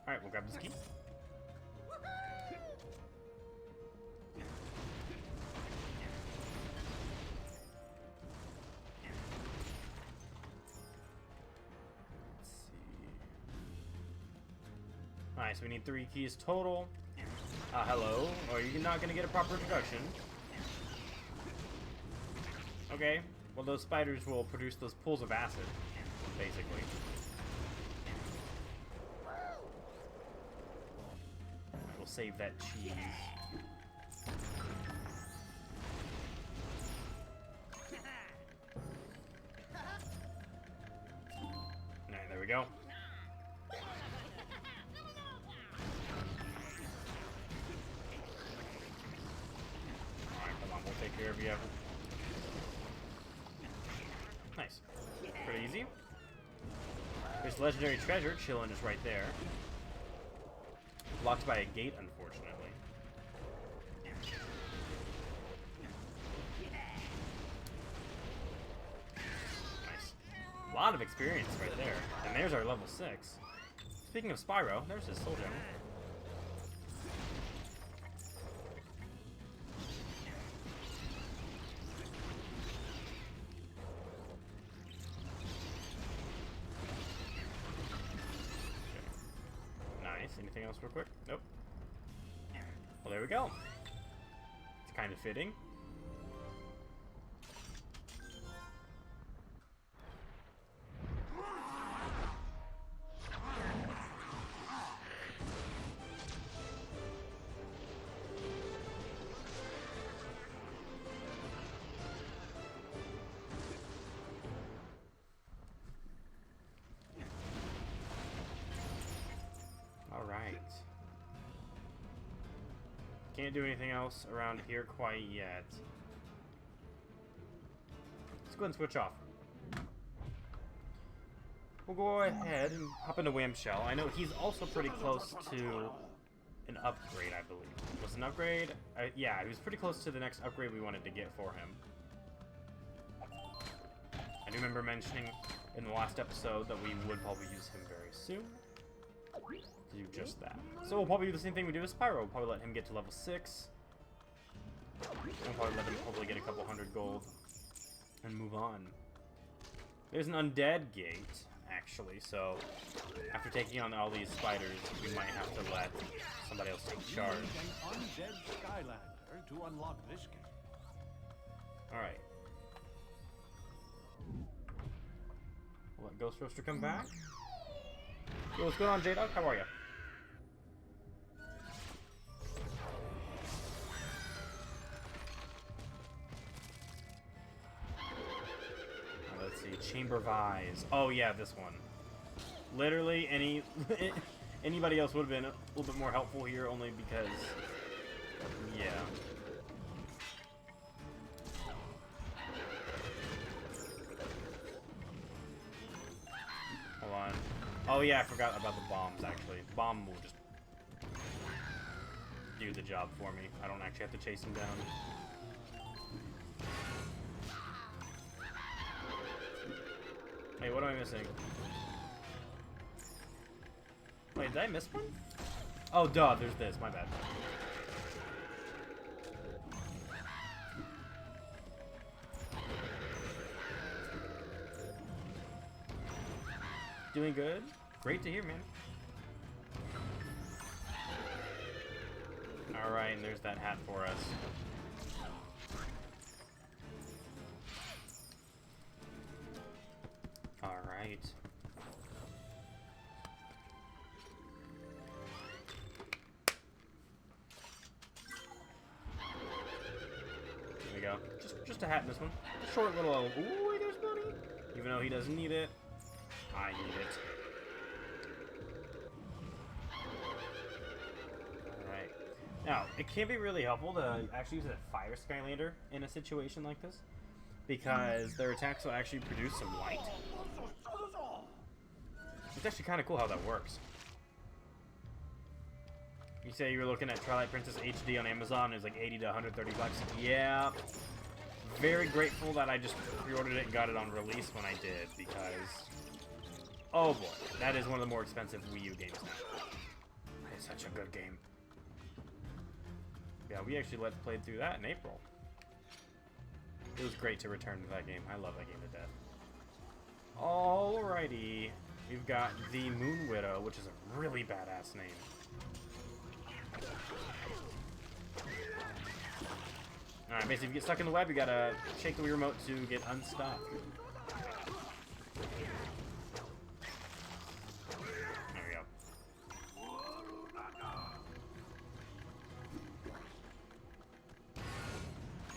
Alright, we'll grab this key. Alright, so we need 3 keys total. Hello. Or you're not gonna get a proper introduction. Okay. Well, those spiders will produce those pools of acid, basically. We'll save that cheese. Alright, there we go. Take care of you ever. Nice. Pretty easy. There's legendary treasure chilling just right there. Blocked by a gate, unfortunately. Nice. A lot of experience right there. And there's our level 6. Speaking of Spyro, there's his soul gem. Anything else real quick? Nope. Well, there we go. It's kind of fitting. Alright. Can't do anything else around here quite yet. Let's go ahead and switch off. We'll go ahead and hop into Whamshell. I know he's also pretty close to an upgrade, I believe. Was it an upgrade? Yeah, he was pretty close to the next upgrade we wanted to get for him. I do remember mentioning in the last episode that we would probably use him very soon. To do just that. So we'll probably do the same thing we do with Spyro. We'll probably let him get to level 6. We'll probably let him hopefully get a couple hundred gold. And move on. There's an undead gate, actually, so after taking on all these spiders, we might have to let somebody else take charge.
You need an undead Skylander to unlock this gate.
Alright. We'll let Ghost Roaster come back. Yo, what's going on, J-Dog? How are you? Let's see, Chamber Vise. Oh yeah, this one. Literally, anybody else would have been a little bit more helpful here, only because, yeah. Hold on. Oh yeah, I forgot about the bombs, actually. The bomb will just do the job for me. I don't actually have to chase him down. Hey, what am I missing? Wait, did I miss one? Oh, duh, there's this. My bad. Doing good? Great to hear, man. Alright, and there's that hat for us. Alright. There we go. Just a hat in this one. A short little, ooh, there's money. Even though he doesn't need it, I need it. Now, it can be really helpful to actually use a fire Skylander in a situation like this, because their attacks will actually produce some light. It's actually kind of cool how that works. You say you were looking at Twilight Princess HD on Amazon, it was like 80 to 130 bucks. Yeah. Very grateful that I just pre-ordered it and got it on release when I did, because... oh boy, that is one of the more expensive Wii U games now. It's such a good game. Yeah, we actually let's played through that in April. It was great to return to that game. I love that game to death. Alrighty. We've got the Moon Widow, which is a really badass name. Alright, basically if you get stuck in the web, you gotta shake the Wii remote to get unstuck. There we go.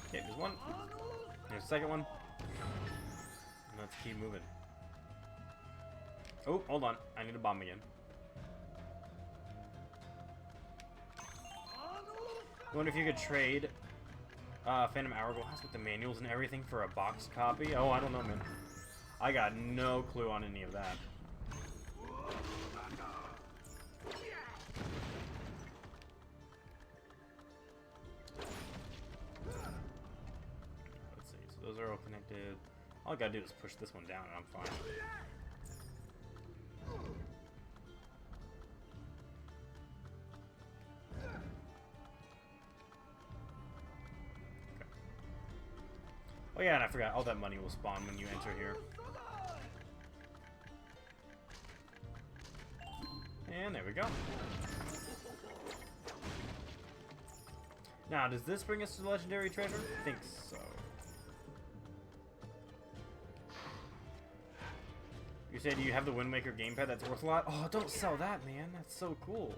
Okay, there's one. There's a second one. Let's keep moving. Oh, hold on. I need a bomb again. I wonder if you could trade Phantom Hourglass with the manuals and everything for a box copy. Oh, I don't know, man. I got no clue on any of that. Let's see. So those are all connected. All I gotta do is push this one down and I'm fine. Oh yeah, and I forgot, all that money will spawn when you enter here. And there we go. Now, does this bring us to the legendary treasure? I think so. You said you have the Wind Waker gamepad that's worth a lot? Oh, don't sell that, man. That's so cool.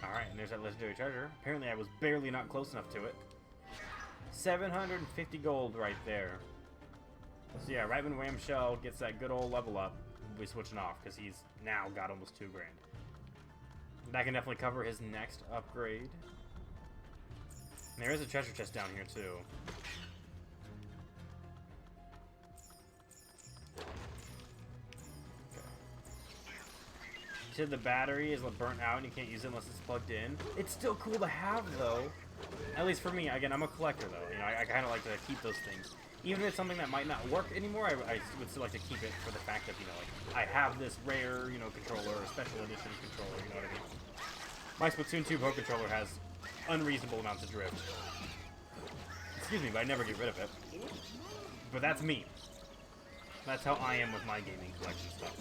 Alright, and there's that legendary treasure. Apparently I was barely not close enough to it. 750 gold right there. So yeah, right when Whamshell gets that good old level up, we'll be switching off, because he's now got almost 2 grand. That can definitely cover his next upgrade. And there is a treasure chest down here too. The battery is burnt out and you can't use it unless it's plugged in. It's still cool to have though. At least for me. Again, I'm a collector though. You know, I kind of like to keep those things. Even if it's something that might not work anymore, I would still like to keep it for the fact that, you know, like, I have this rare, you know, controller, or special edition controller, you know what I mean? My Splatoon 2 Pro controller has unreasonable amounts of drift. Excuse me, but I never get rid of it. But that's me. That's how I am with my gaming collection stuff.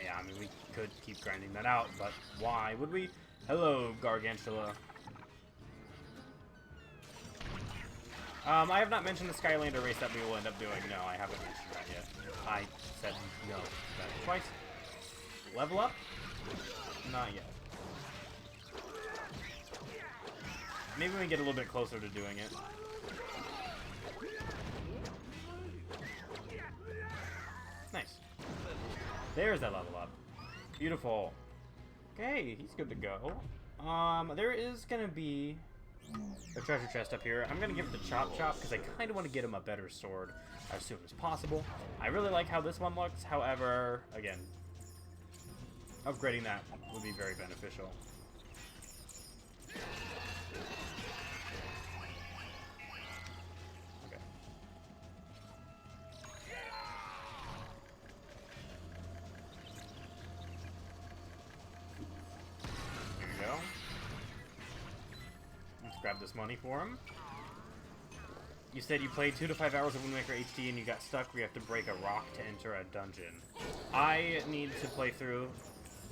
Yeah, I mean, we could keep grinding that out, but why would we? Hello, Gargantula. I have not mentioned the Skylander race that we will end up doing. No, I haven't mentioned that yet. I said no to that twice. Level up? Not yet. Maybe we can get a little bit closer to doing it. Nice. There's that level up. Beautiful. Okay, he's good to go. There is gonna be a treasure chest up here. I'm gonna give it to Chop Chop because I kind of want to get him a better sword as soon as possible. I really like how this one looks. However, again, upgrading that would be very beneficial. Grab this money for him. You said you played 2 to 5 hours of Wind Waker HD and you got stuck where you have to break a rock to enter a dungeon. I need to play through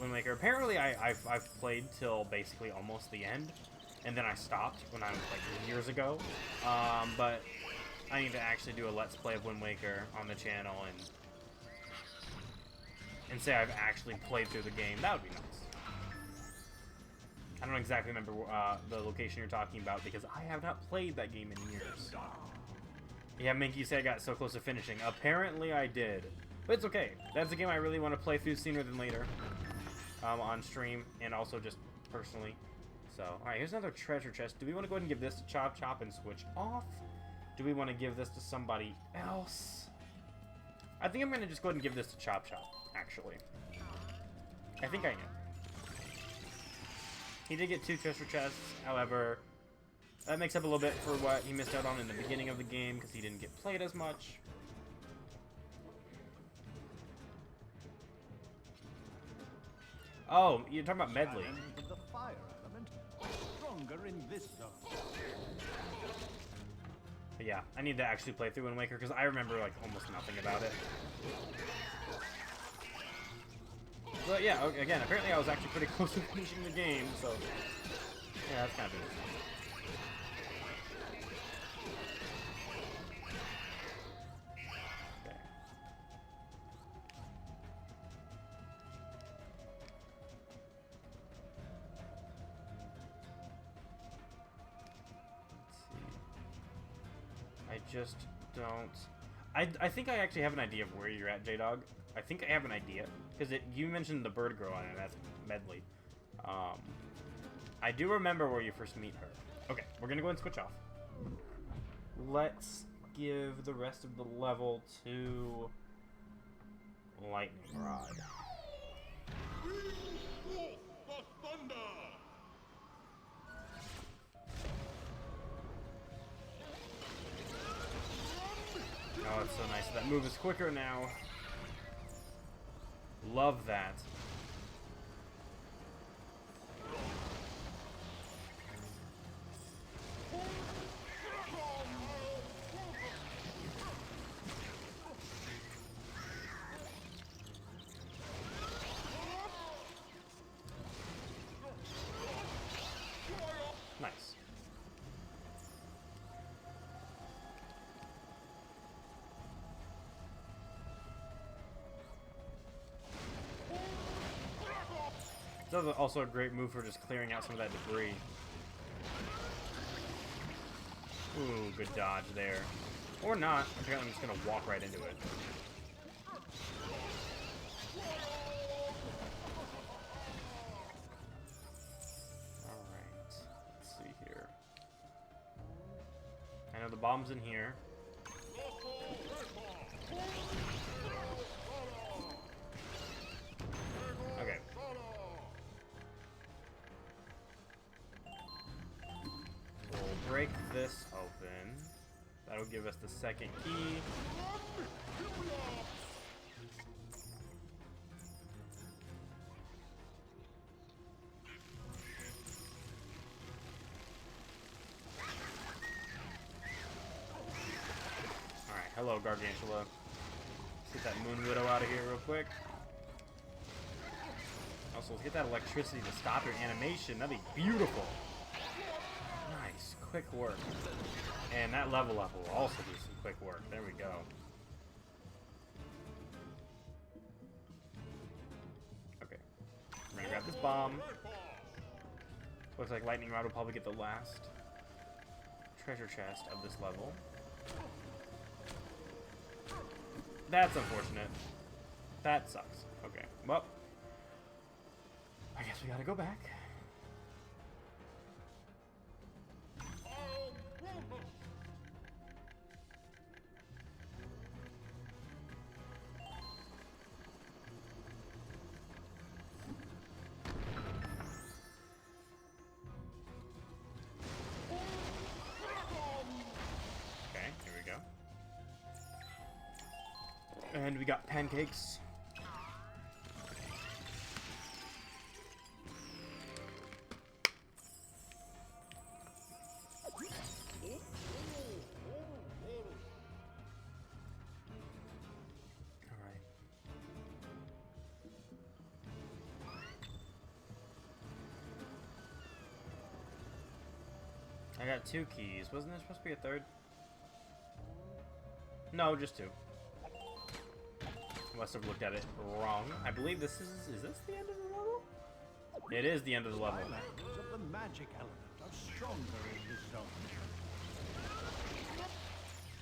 Wind Waker. Apparently I've played till basically almost the end, and then I stopped when I was like years ago. But I need to actually do a Let's Play of Wind Waker on the channel and say I've actually played through the game. That would be nice. I don't exactly remember the location you're talking about because I have not played that game in years. Yeah, Minky, you say I got so close to finishing. Apparently I did. But it's okay. That's a game I really want to play through sooner than later. On stream and also just personally. So, alright, here's another treasure chest. Do we want to go ahead and give this to Chop Chop and switch off? Do we want to give this to somebody else? I think I'm going to just go ahead and give this to Chop Chop, actually. I think I am. He did get 2 treasure chests, however, that makes up a little bit for what he missed out on in the beginning of the game, because he didn't get played as much. Oh, you're talking about Medley.
The fire element stronger in this zone.
But yeah, I need to actually play through Wind Waker, because I remember, like, almost nothing about it. But yeah, again, apparently I was actually pretty close to finishing the game, so yeah, that's kind of interesting. Okay. Let's see. I just don't... I think I actually have an idea of where you're at, J-Dog. I think I have an idea, because you mentioned the bird girl, and that's Medley. I do remember where you first meet her. Okay, we're going to go ahead and switch off. Let's give the rest of the level to Lightning Rod. Oh, it's so nice. That move is quicker now. Love that. Nice. That's also a great move for just clearing out some of that debris. Ooh, good dodge there. Or not. Apparently I'm just going to walk right into it. Alright. Let's see here. I know the bomb's in here. Okay. Break this open. That'll give us the second key. Alright, hello Gargantula. Let's get that Moon Widow out of here real quick. Also, let's get that electricity to stop your animation. That'd be beautiful. Nice, quick work. And that level up will also do some quick work. There we go. Okay. We're gonna grab this bomb. Looks like Lightning Rod will probably get the last treasure chest of this level. That's unfortunate. That sucks. Okay, well, I guess we gotta go back. And we got pancakes. Alright. I got 2 keys. Wasn't there supposed to be a third? No, just 2. Must have looked at it wrong. I believe this is this the end of the level? It is the end of the level.
Skylanders of the magic element are stronger in this zone.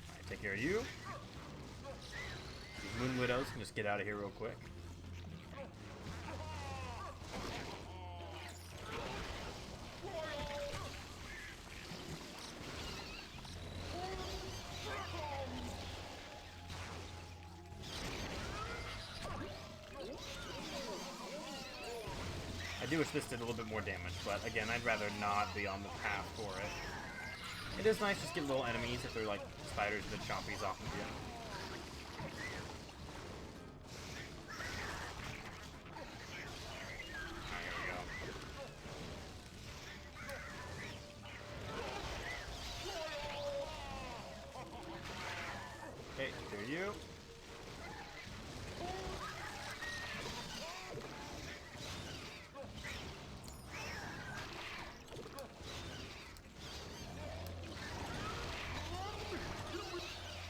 Alright, Take care of you. These Moon Widows can just get out of here real quick. I do wish this did a little bit more damage, but again, I'd rather not be on the path for it. It is nice just get little enemies if they're like spiders that chompies off of you. Alright, here we go. Okay, there you.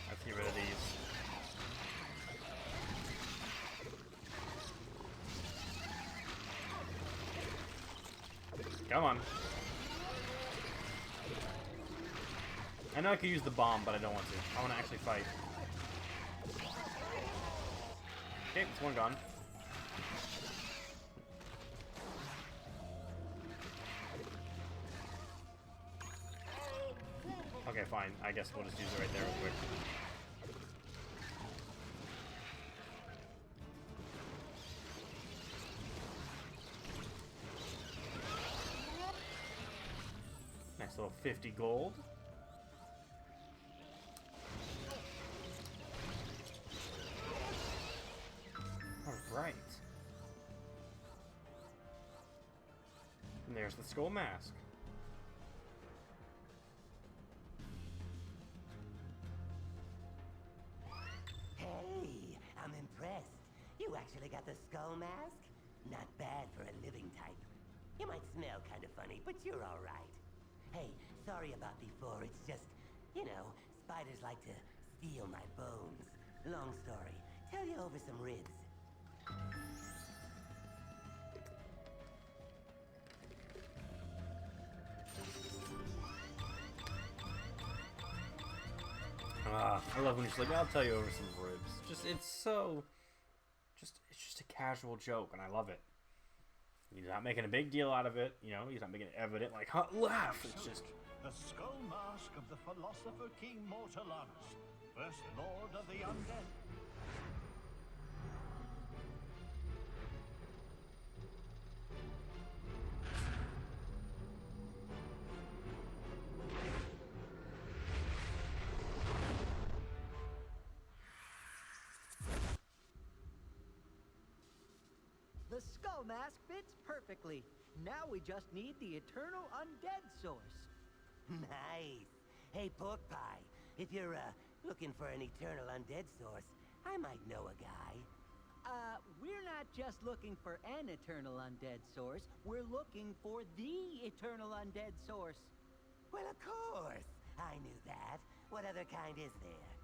Let's get rid of these. Come on. I know I could use the bomb, but I don't want to. I want to actually fight. Okay, it's one gone. Okay, fine. I guess we'll just use it right there real quick. Nice little 50 gold. Alright. And there's the skull mask.
Hey, I'm impressed. You actually got the skull mask? Not bad for a living type. You might smell kind of funny, but you're all right. Hey, sorry about before. It's just, you know, spiders like to steal my bones. Long story. Tell you over some ribs.
I love when you're just like, I'll tell you over some ribs. It's just a casual joke, and I love it. He's not making a big deal out of it, you know, he's not making it evident, like, huh, laugh. It's just...
The skull mask of the philosopher King Mortallus, first lord of the undead.
The skull mask fits perfectly. Now we just need the Eternal Undead Source.
Nice. Hey, Pork Pie, if you're, looking for an Eternal Undead Source, I might know a guy.
We're not just looking for an Eternal Undead Source. We're looking for the Eternal Undead Source.
Well, of course. I knew that. What other kind is there?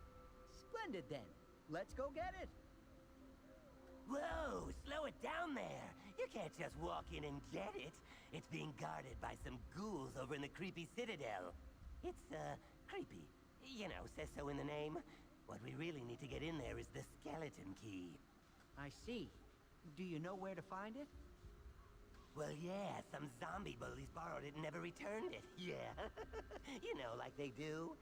Splendid, then. Let's go get it.
Whoa, slow it down there. You can't just walk in and get it. It's being guarded by some ghouls over in the creepy citadel. It's, creepy. You know, says so in the name. What we really need to get in there is the skeleton key.
I see. Do you know where to find it?
Well, yeah, some zombie bullies borrowed it and never returned it. Yeah. You know, like they do.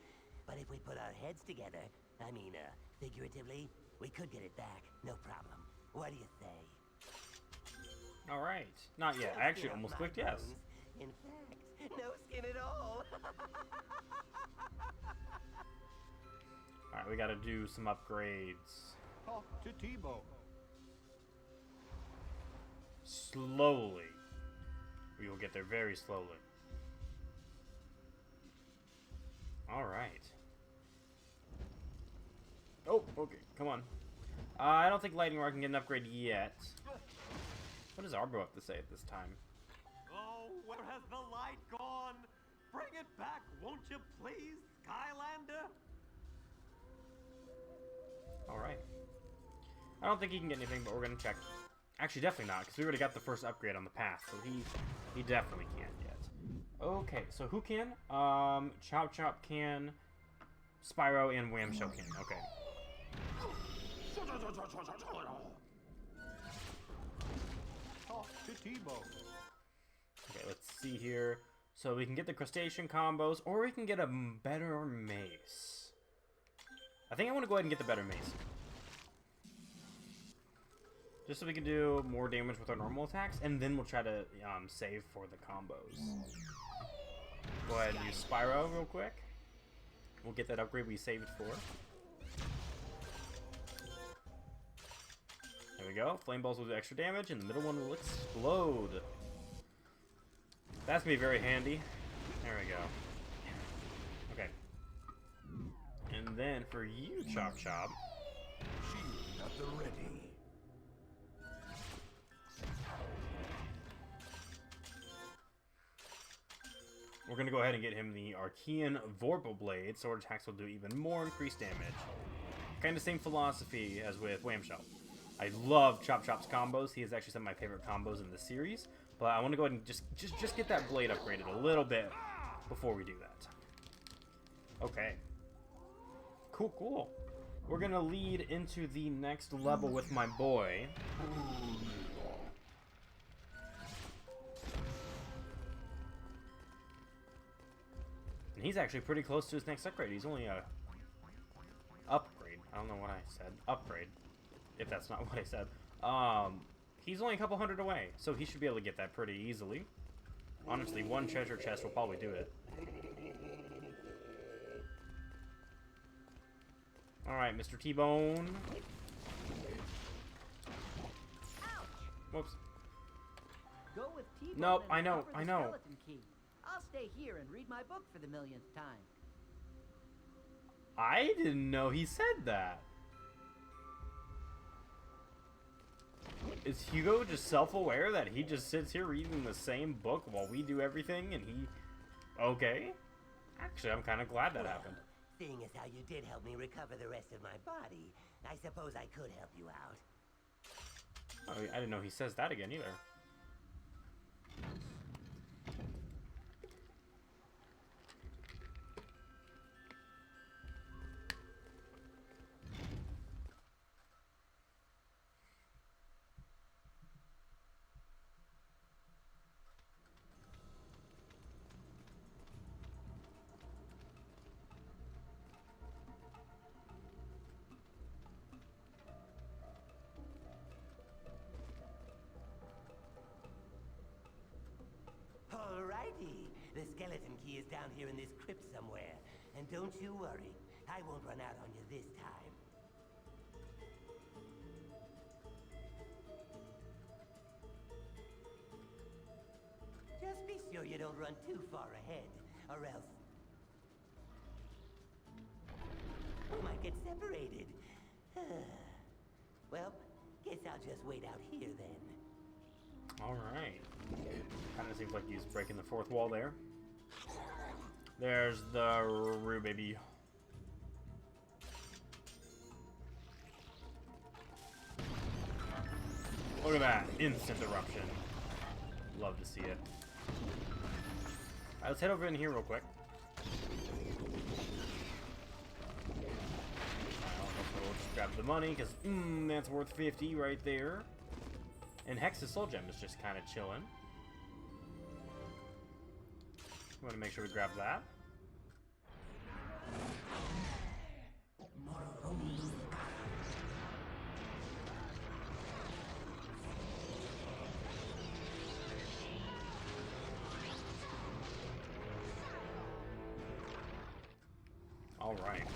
But if we put our heads together, I mean, figuratively, we could get it back. No problem. What do you say?
Alright. Not yet. I actually almost clicked yes.
In fact, no skin at all.
Alright, we gotta do some upgrades.
Talk to T-Bone.
Slowly. We will get there very slowly. Alright. Oh, okay. Come on. I don't think Lightning Rod can get an upgrade yet. What does Arbro have to say at this time?
Oh, where has the light gone? Bring it back, won't you please, Skylander?
Alright. I don't think he can get anything, but we're gonna check. Actually, definitely not, because we already got the first upgrade on the path, so he definitely can't yet. Okay, so who can? Chop Chop can. Spyro and Wham Shokin. Okay.
Talk to T-Bone.
Okay, let's see here. So we can get the crustacean combos, or we can get a better mace. I think I want to go ahead and get the better mace. Just so we can do more damage with our normal attacks, and then we'll try to save for the combos. Go ahead and use Spyro real quick. We'll get that upgrade we saved for. There we go. Flame balls will do extra damage, and the middle one will explode. That's gonna be very handy. There we go. Okay. And then for you, Chop Chop.
Shield at the ready.
We're gonna go ahead and get him the Archean Vorpal Blade. Sword attacks will do even more increased damage. Kind of same philosophy as with Wham Shell. I love Chop Chop's combos. He is actually some of my favorite combos in the series. But I want to go ahead and just get that blade upgraded a little bit before we do that. Okay. Cool, cool. We're gonna lead into the next level with my boy. And he's actually pretty close to his next upgrade. He's only a upgrade. I don't know what I said. Upgrade. If that's not what I said. He's only a couple hundred away, so he should be able to get that pretty easily. Honestly, one treasure chest will probably do it. Alright, Mr. T-Bone. Whoops.
Go with T-Bone.
Nope,
and
I know,
recover the
I know.
skeleton key. I'll stay here and read my book for the millionth time.
I didn't know he said that. Is Hugo just self-aware that he just sits here reading the same book while we do everything and he... Okay. Actually, I'm kind of glad that happened.
Seeing as how you did help me recover the rest of my body, I suppose I could help you out.
Oh, I didn't know he says that again either.
Alrighty, the skeleton key is down here in this crypt somewhere. And don't you worry, I won't run out on you this time. Just be sure you don't run too far ahead, or else we might get separated. Well, guess I'll just wait out here then.
Alright. Kind of seems like he's breaking the fourth wall there. There's the Roo baby. Look at that. Instant eruption. Love to see it. Alright, let's head over in here real quick. We'll just grab the money, because that's worth 50 right there. And Hex's Soul Gem is just kind of chilling. We want to make sure we grab that. All right.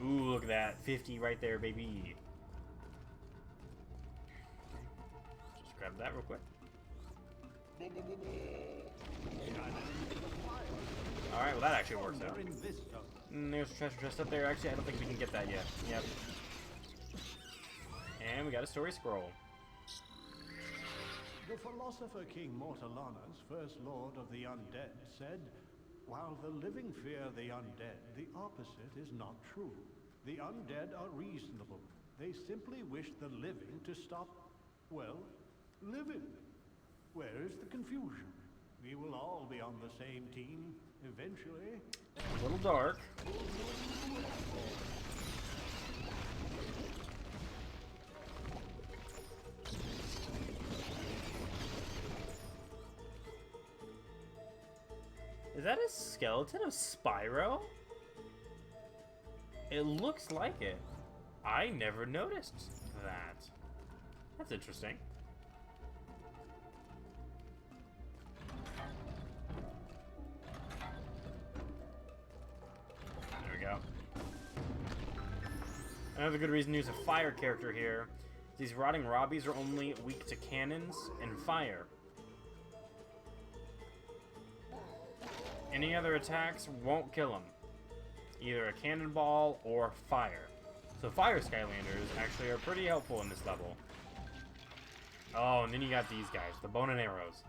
Ooh, look at that. 50 right there, baby. Just grab that real quick. Alright, well that actually works out. There's a treasure chest up there. Actually, I don't think we can get that yet. Yep. And we got a story scroll.
The philosopher King Mortalanus, first lord of the undead, said, "While the living fear the undead, the opposite is not true. The undead are reasonable. They simply wish the living to stop, well, Living. Where is the confusion? We will all be on the same team eventually.
A little dark. Is that a skeleton of Spyro? It looks like it. I never noticed that. That's interesting. There we go. Another good reason to use a fire character here. These rotting robbies are only weak to cannons and fire. Any other attacks won't kill them. Either a cannonball or fire. So fire Skylanders actually are pretty helpful in this level. Oh, and then you got these guys, the bone and arrows.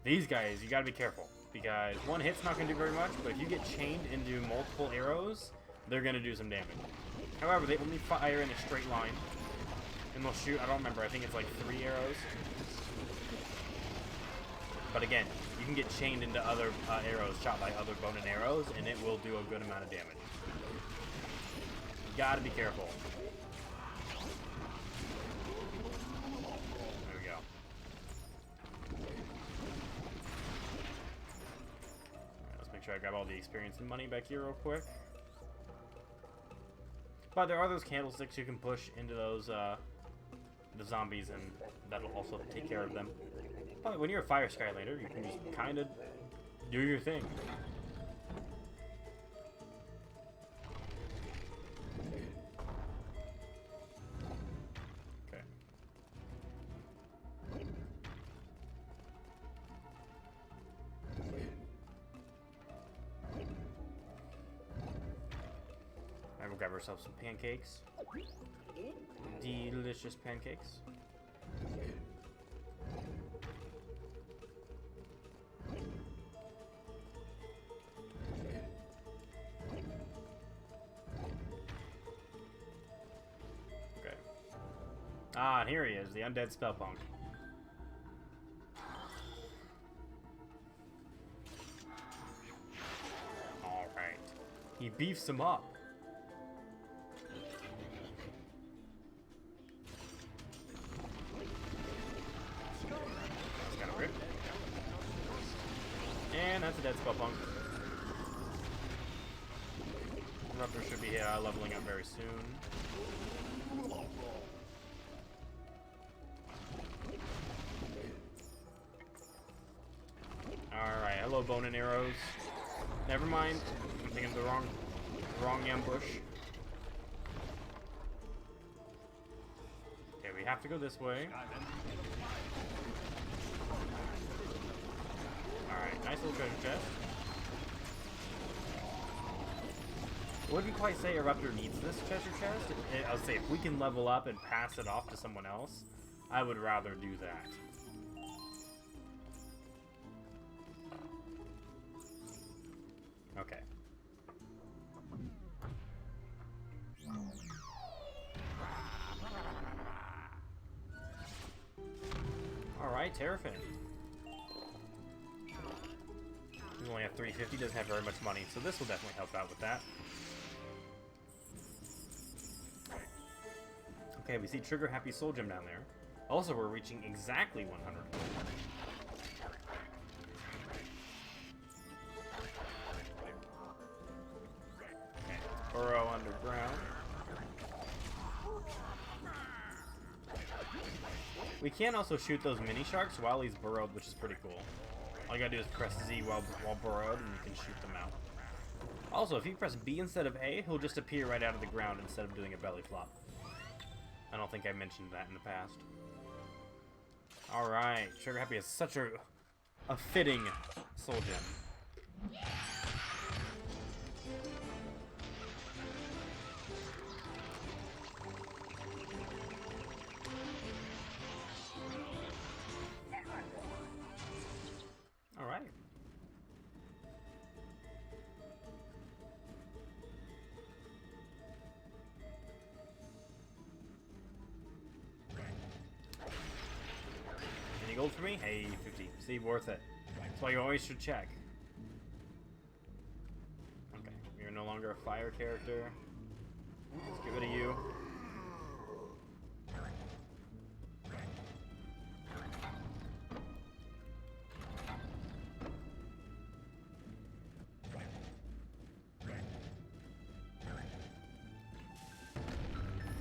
These guys, you gotta be careful. Because one hit's not gonna do very much, but if you get chained into multiple arrows, they're gonna do some damage. However, they only fire in a straight line. And they'll shoot, I don't remember, I think it's like 3 arrows. But again, you can get chained into other arrows shot by other bone and arrows, and it will do a good amount of damage. You gotta be careful. There we go. Alright, let's make sure I grab all the experience and money back here real quick. But there are those candlesticks you can push into those the zombies, and that'll also take care of them. But when you're a fire Skylander, you can just kind of do your thing. Okay. I will grab ourselves some pancakes. Delicious pancakes. Okay. Ah, and here he is, the undead spellpunk. Alright. He beefs him up. And that's a dead spellpunk. Raptor should be leveling up very soon. Alright, hello bone and arrows. Never mind. I'm thinking of the wrong ambush. Okay, we have to go this way. Alright, nice little treasure chest. Wouldn't quite say Eruptor needs this treasure chest. I would say if we can level up and pass it off to someone else, I would rather do that. Okay. Alright, Terrafin. We only have 350, doesn't have very much money, so this will definitely help out with that. Okay, we see Trigger Happy Soul Gem down there. Also, we're reaching exactly 100. Okay, burrow underground. We can also shoot those mini sharks while he's burrowed, which is pretty cool. All you gotta do is press Z while burrowed, and you can shoot them out. Also, if you press B instead of A, he'll just appear right out of the ground instead of doing a belly flop. I don't think I mentioned that in the past. Alright, Trigger Happy is such a fitting soul gem. Alright. Any gold for me? Hey, 50. See, worth it. That's why you always should check. Okay, you're no longer a fire character. Let's get rid of you.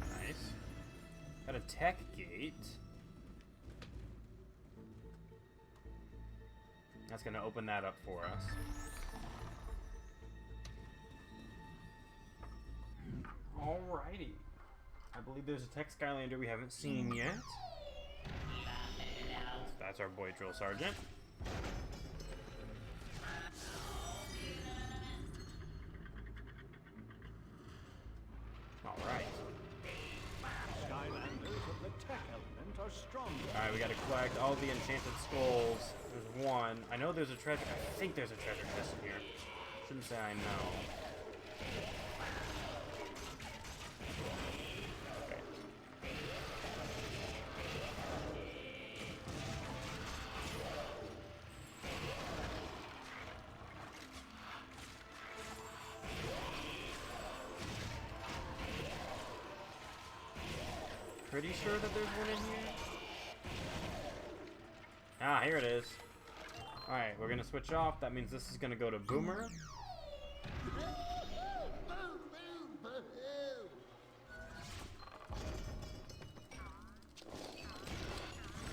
Nice. Got a tech gate. That's gonna open that up for us. Alrighty. I believe there's a tech Skylander we haven't seen yet. That's our boy Drill Sergeant. Alright.
Skylanders of the tech element are stronger.
Alright, we gotta collect all the enchanted skulls. There's one. I know there's a treasure. I think there's a treasure chest in here. Shouldn't say I know. Pretty sure that there's one in here. Ah, here it is. Alright, we're gonna switch off. That means this is gonna go to Boomer.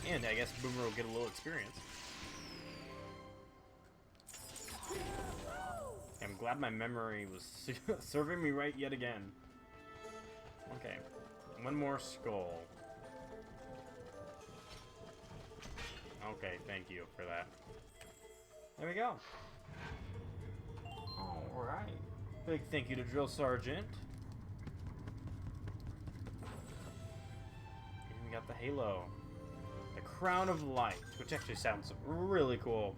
And I guess Boomer will get a little experience. I'm glad my memory was serving me right yet again. Okay. One more skull. Okay, thank you for that. There we go. Alright. Big thank you to Drill Sergeant. And we got the halo. The Crown of Light, which actually sounds really cool.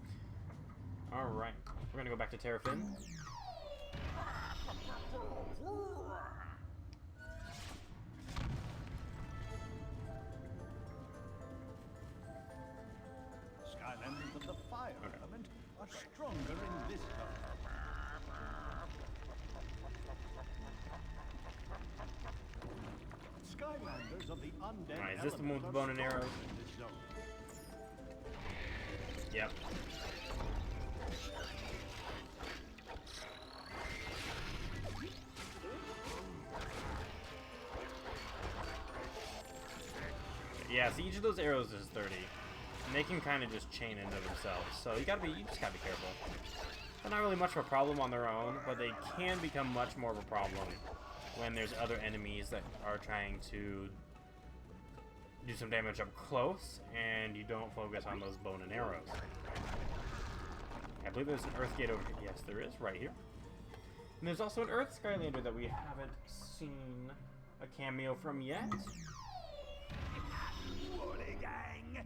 Alright. We're gonna go back to Terrafin.
Skylanders of the fire element are stronger in this zone. Skylanders of the undead
Alright, is this the one with the
element
bone
are
and arrows?
stronger in this zone.
Yep. Yeah, see, each of those arrows is 30. And they can kind of just chain into themselves. So you just gotta be careful. They're not really much of a problem on their own, but they can become much more of a problem when there's other enemies that are trying to do some damage up close, and you don't focus on those bone and arrows. I believe there's an Earth Gate over here. Yes, there is, right here. And there's also an Earth Skylander that we haven't seen a cameo from yet.
Gang.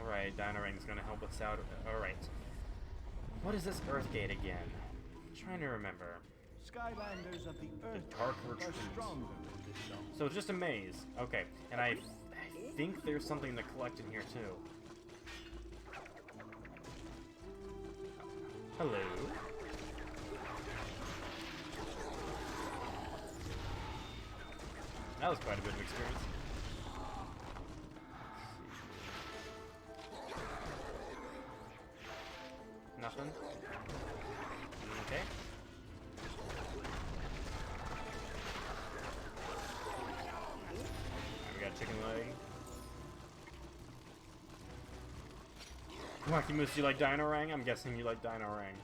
Alright, Dino Ring's gonna help us out. Alright. What is this Earth Gate again? I'm trying to remember.
Skylanders of the earth
Dark
element are
Retreat.
stronger in this zone.
So it's just a maze. Okay, and I think there's something to collect in here too. Hello. That was quite a bit of experience. Nothing? Okay. We got chicken leg. Wacky Moose, you like Dino Rang? I'm guessing you like Dino Rang.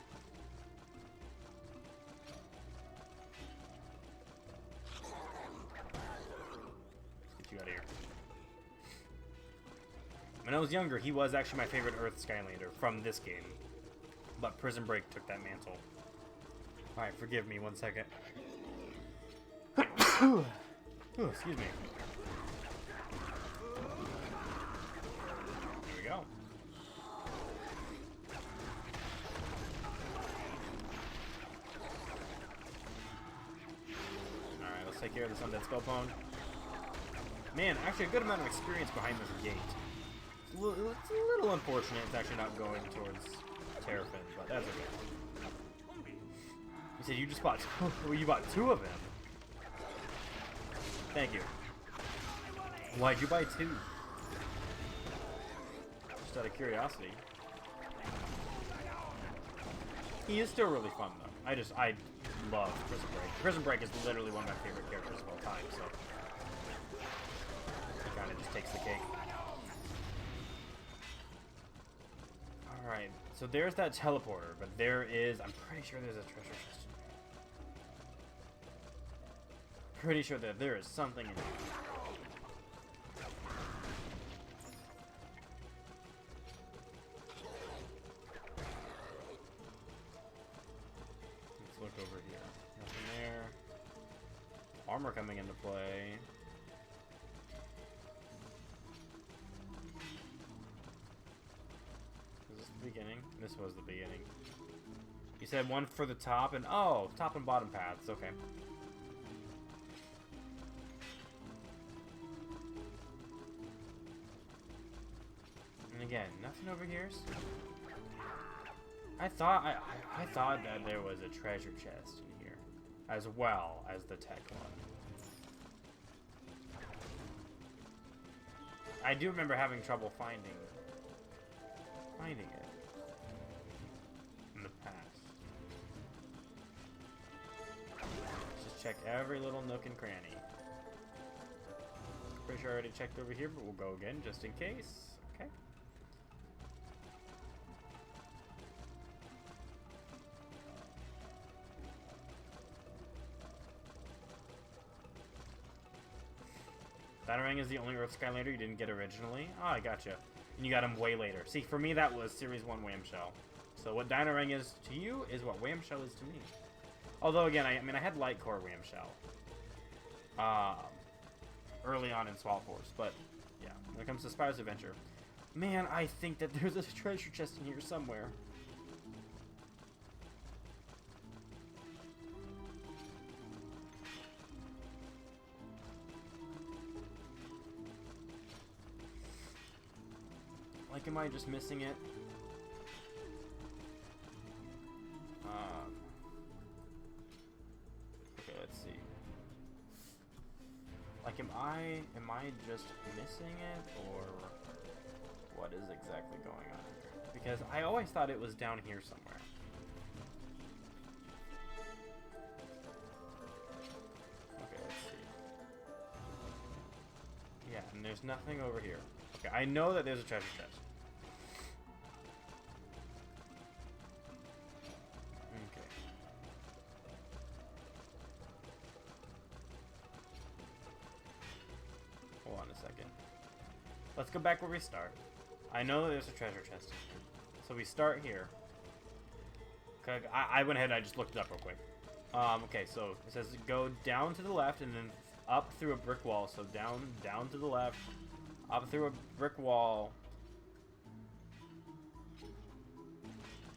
Let's get you out of here. When I was younger, he was actually my favorite Earth Skylander from this game. But Prison Break took that mantle. Alright, forgive me 1 second. Ooh, excuse me. Here we go. Let's take care of this undead Skelpone. Man, actually a good amount of experience behind this gate. It's a little unfortunate it's actually not going towards Terrafin, but that's okay. You said you just bought well, you bought 2 of them. Thank you. Why'd you buy 2? Just out of curiosity. He is still really fun though. I love Prison Break. Prison Break is literally one of my favorite characters of all time, so he kind of just takes the cake. Alright, so there's that teleporter, but there is, I'm pretty sure there's a treasure chest. Pretty sure that there is something in here. Let's look over here. Nothing there. Armor coming into play. Is this the beginning? This was the beginning. You said one for the top and oh, top and bottom paths. Okay. And again, nothing over here. I thought that there was a treasure chest in here, as well as the tech one. I do remember having trouble finding it in the past. Just check every little nook and cranny. Pretty sure I already checked over here, but we'll go again just in case. Okay. Batarang is the only Earth Skylander you didn't get originally. Oh, I gotcha. And you got him way later. See, for me, that was Series 1 Whamshell. So what Dynarang is to you is what Whamshell is to me. Although, again, I mean, I had Light Core Whamshell. Early on in Swap Force. But, yeah. When it comes to Spyro's Adventure. Man, I think that there's a treasure chest in here somewhere. Like, am I just missing it? Okay, let's see. Like, am I just missing it, or what is exactly going on here? Because I always thought it was down here somewhere. Okay, let's see. Yeah, and there's nothing over here. Okay, I know that there's a treasure chest. Okay. Hold on a second. Let's go back where we start. I know that there's a treasure chest in here. So we start here. Okay, I went ahead and I just looked it up real quick. Okay, so it says go down to the left and then up through a brick wall. So down to the left. Up through a brick wall.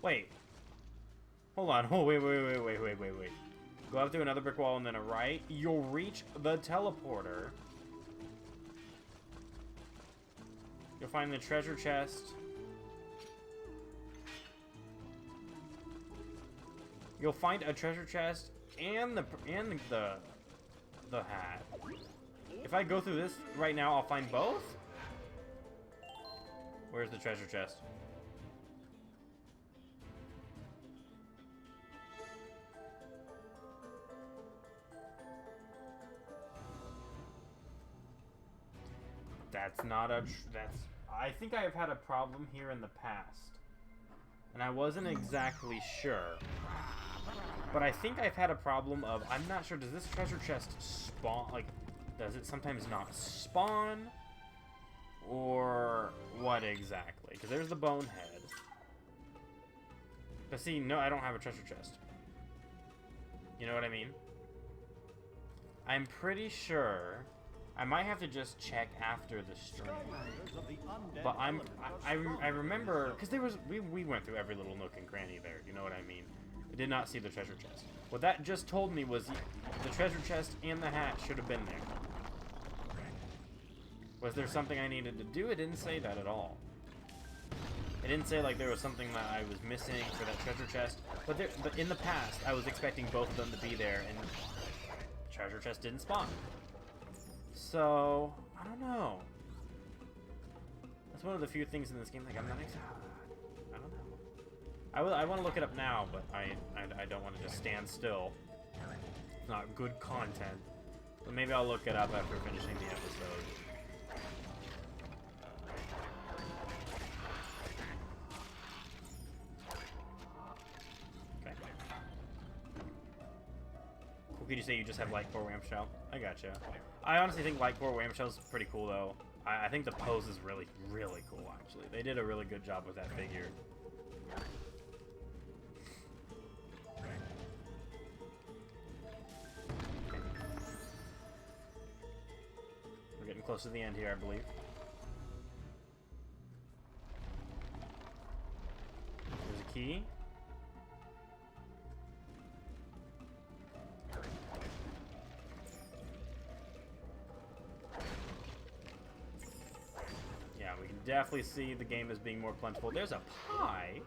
Wait. Hold on. Oh, wait. Go up through another brick wall and then a right. You'll reach the teleporter. You'll find the treasure chest. You'll find a treasure chest and the hat. If I go through this right now, I'll find both? Where's the treasure chest? That's not a... I think I have had a problem here in the past. And I wasn't exactly sure. But I think I've had a problem of... I'm not sure, does this treasure chest spawn... Like, does it sometimes not spawn? Or what exactly? Because there's the bonehead. But see, no, I don't have a treasure chest. You know what I mean? I'm pretty sure... I might have to just check after the stream. But I remember... Because there was... We went through every little nook and cranny there. You know what I mean? I did not see the treasure chest. What that just told me was the treasure chest and the hat should have been there. Was there something I needed to do? It didn't say that at all. It didn't say like there was something that I was missing for that treasure chest. But in the past, I was expecting both of them to be there, and the treasure chest didn't spawn. So, I don't know. That's one of the few things in this game like I'm not excited. I don't know. I want to look it up now, but I don't want to just stand still. It's not good content. But maybe I'll look it up after finishing the episode. Okay. Cool, could you say you just have light core wham shell? I gotcha. I honestly think light core wham shell's pretty cool though. I think the pose is really, really cool actually. They did a really good job with that figure. We're getting close to the end here, I believe. There's a key. Yeah, we can definitely see the game as being more plentiful. There's a pie,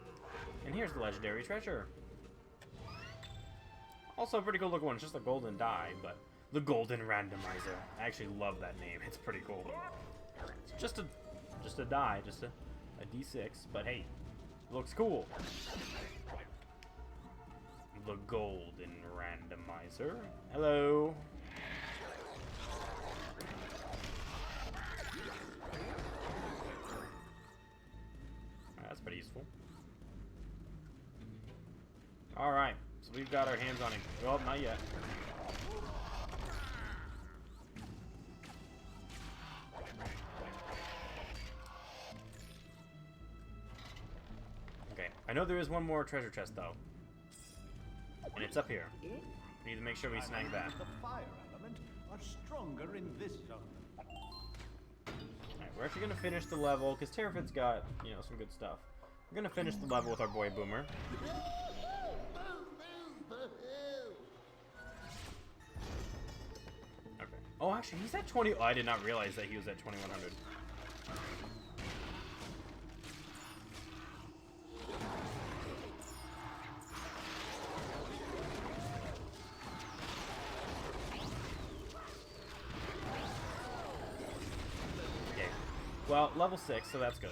and here's the legendary treasure. Also a pretty cool looking one. It's just a golden die, but the golden randomizer. I actually love that name. It's pretty cool. It's just a die, just a D6, but hey, it looks cool. The golden randomizer. Hello. That's pretty useful. Alright, so we've got our hands on him. Well, not yet. Okay, I know there is one more treasure chest though. And it's up here. We need to make sure we snag that.
The fire element are stronger in this zone.
Alright, we're actually gonna finish the level, because Terrafid's got, you know, some good stuff. We're gonna finish the level with our boy Boomer. Okay. Oh, actually, he's at 20. Oh, I did not realize that he was at 2100. Okay. Well, level 6, so that's good.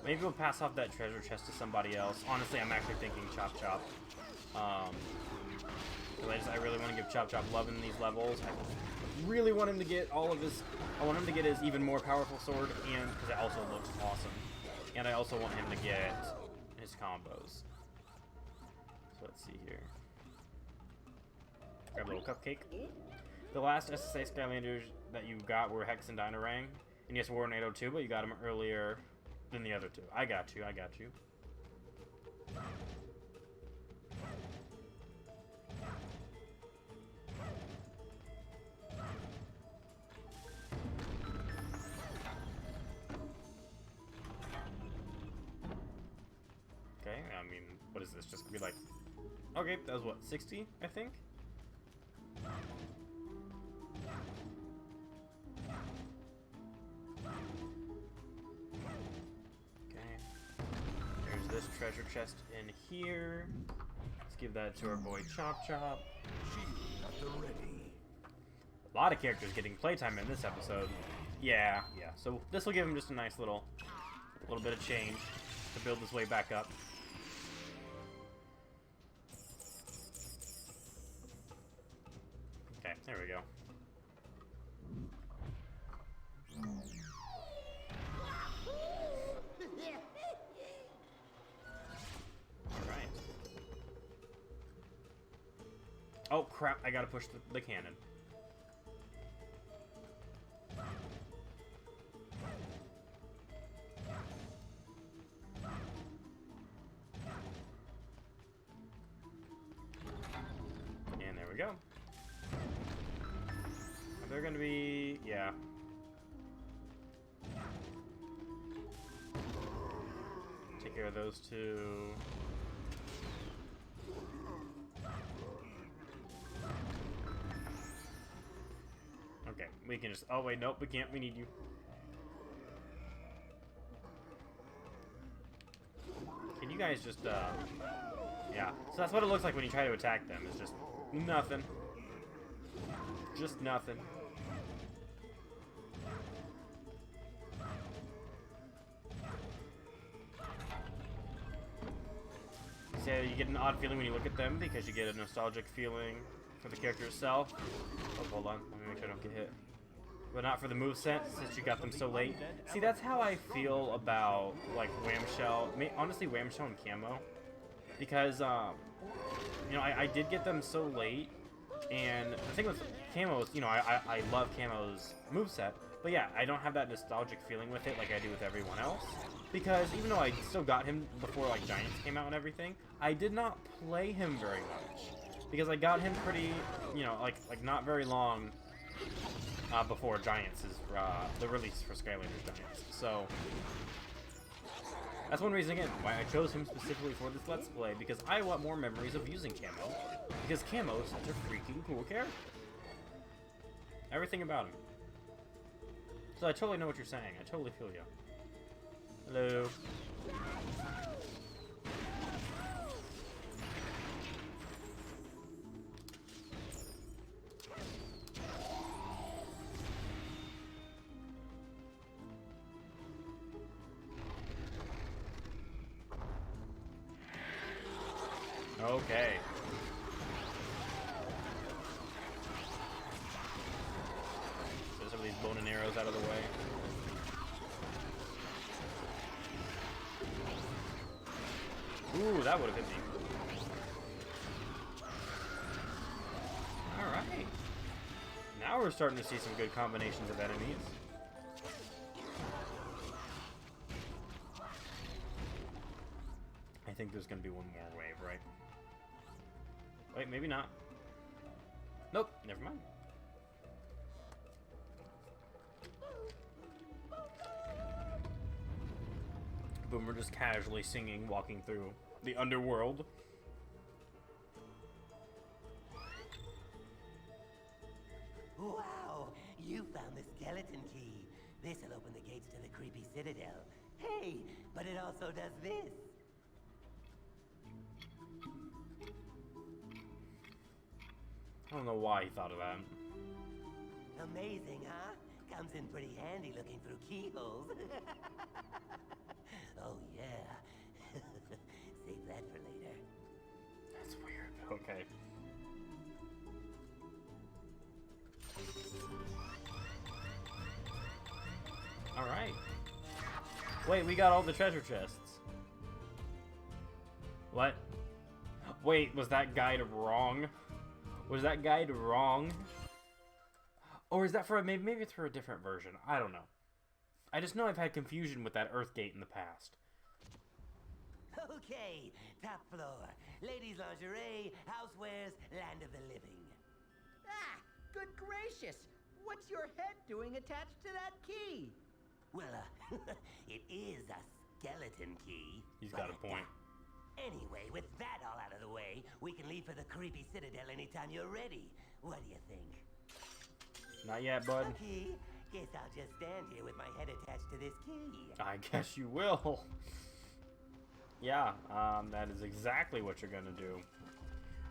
Maybe we'll pass off that treasure chest to somebody else. Honestly, I'm actually thinking Chop Chop. I really want to give Chop Chop love in these levels. I really want him to get all of his... I want him to get his even more powerful sword, and because it also looks awesome. And I also want him to get his combos. So let's see here. Grab a little cupcake. The last SSA Skylanders that you got were Hex and Dynarang. And yes, Warnado too, but you got them earlier than the other two. I got you, I got you. Okay, I mean, what is this? Just gonna be like... Okay, that was what, 60, I think? This treasure chest in here. Let's give that to our boy Chop Chop. A lot of characters getting playtime in this episode. Yeah. So this will give him just a nice little bit of change to build his way back up. Okay, there we go. Oh crap, I gotta push the cannon. Okay. we go. They're gonna be... yeah. Take care of those two. Okay, we can just... oh wait, nope, we can't. We need you. Can you guys just, yeah. So that's what it looks like when you try to attack them. It's just nothing. Just nothing. So you get an odd feeling when you look at them because you get a nostalgic feeling for the character itself. Oh, hold on. Let me make sure I don't get hit. But not for the moveset, since you got them so late. See, that's how I feel about, like, Whamshell. Honestly, Whamshell and Camo. Because, you know, I did get them so late. And the thing with Camo's, you know, I love Camo's moveset. But yeah, I don't have that nostalgic feeling with it like I do with everyone else. Because even though I still got him before, like, Giants came out and everything, I did not play him very much. Because I got him pretty, you know, like not very long before Giants is the release for Skylanders Giants. So that's one reason again why I chose him specifically for this Let's Play, because I want more memories of using Camo. Because Camo is such a freaking cool character. Everything about him. So I totally know what you're saying. I totally feel you. Hello. Okay. So some of these bone and arrows out of the way. Ooh, that would have hit me. Alright. Now we're starting to see some good combinations of enemies. I think there's going to be one more wave, right? Wait, maybe not. Nope, never mind. Boomer just casually singing, walking through the underworld.
Wow! You found the skeleton key. This'll open the gates to the creepy citadel. Hey, but it also does this.
I don't know why he thought of that.
Amazing, huh? Comes in pretty handy looking through keyholes. Oh, yeah. Save that for later.
That's weird. Okay. Alright. Wait, we got all the treasure chests. What? Wait, was that guide wrong? Was that guide wrong? Or is that for maybe it's for a different version? I don't know. I just know I've had confusion with that Earth Gate in the past.
Okay, top floor. Ladies' lingerie, housewares, land of the living.
Ah, good gracious! What's your head doing attached to that key?
Well, it is a skeleton key.
He's got a point.
Anyway, with that all out of the way, we can leave for the creepy citadel anytime you're ready. What do you think?
Not yet, bud.
Okay, guess I'll just stand here with my head attached to this key.
I guess you will. Yeah, that is exactly what you're gonna do.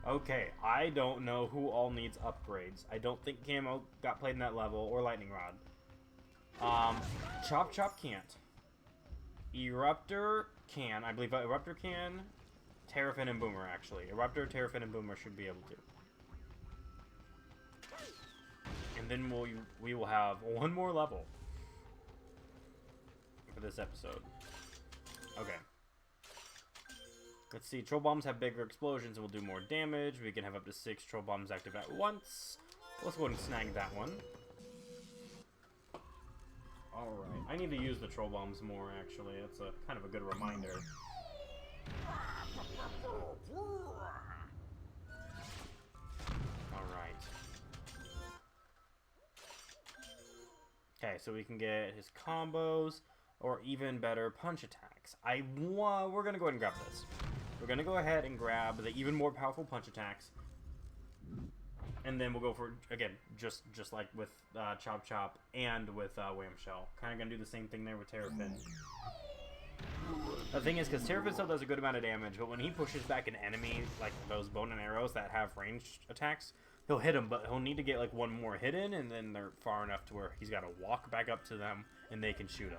Okay, I don't know who all needs upgrades. I don't think Camo got played in that level, or Lightning Rod. Chop Chop can't. Eruptor can. I believe Eruptor can. Terrafin and Boomer, actually. Eruptor, Terrafin, and Boomer should be able to. And then we will have one more level for this episode. Okay. Let's see. Troll bombs have bigger explosions and will do more damage. We can have up to 6 troll bombs active at once. Let's go ahead and snag that one. Alright. I need to use the troll bombs more, actually. That's a kind of a good reminder. Okay, so we can get his combos or even better punch attacks. We're gonna go ahead and grab this. We're gonna go ahead and grab the even more powerful punch attacks, and then we'll go for, again, just like with Chop Chop and with Wham Shell. Kind of gonna do the same thing there with Terrafin. The thing is, because Terrafin still does a good amount of damage, but when he pushes back an enemy, like those bone and arrows that have ranged attacks, he'll hit them, but he'll need to get like one more hit in, and then they're far enough to where he's got to walk back up to them, and they can shoot him.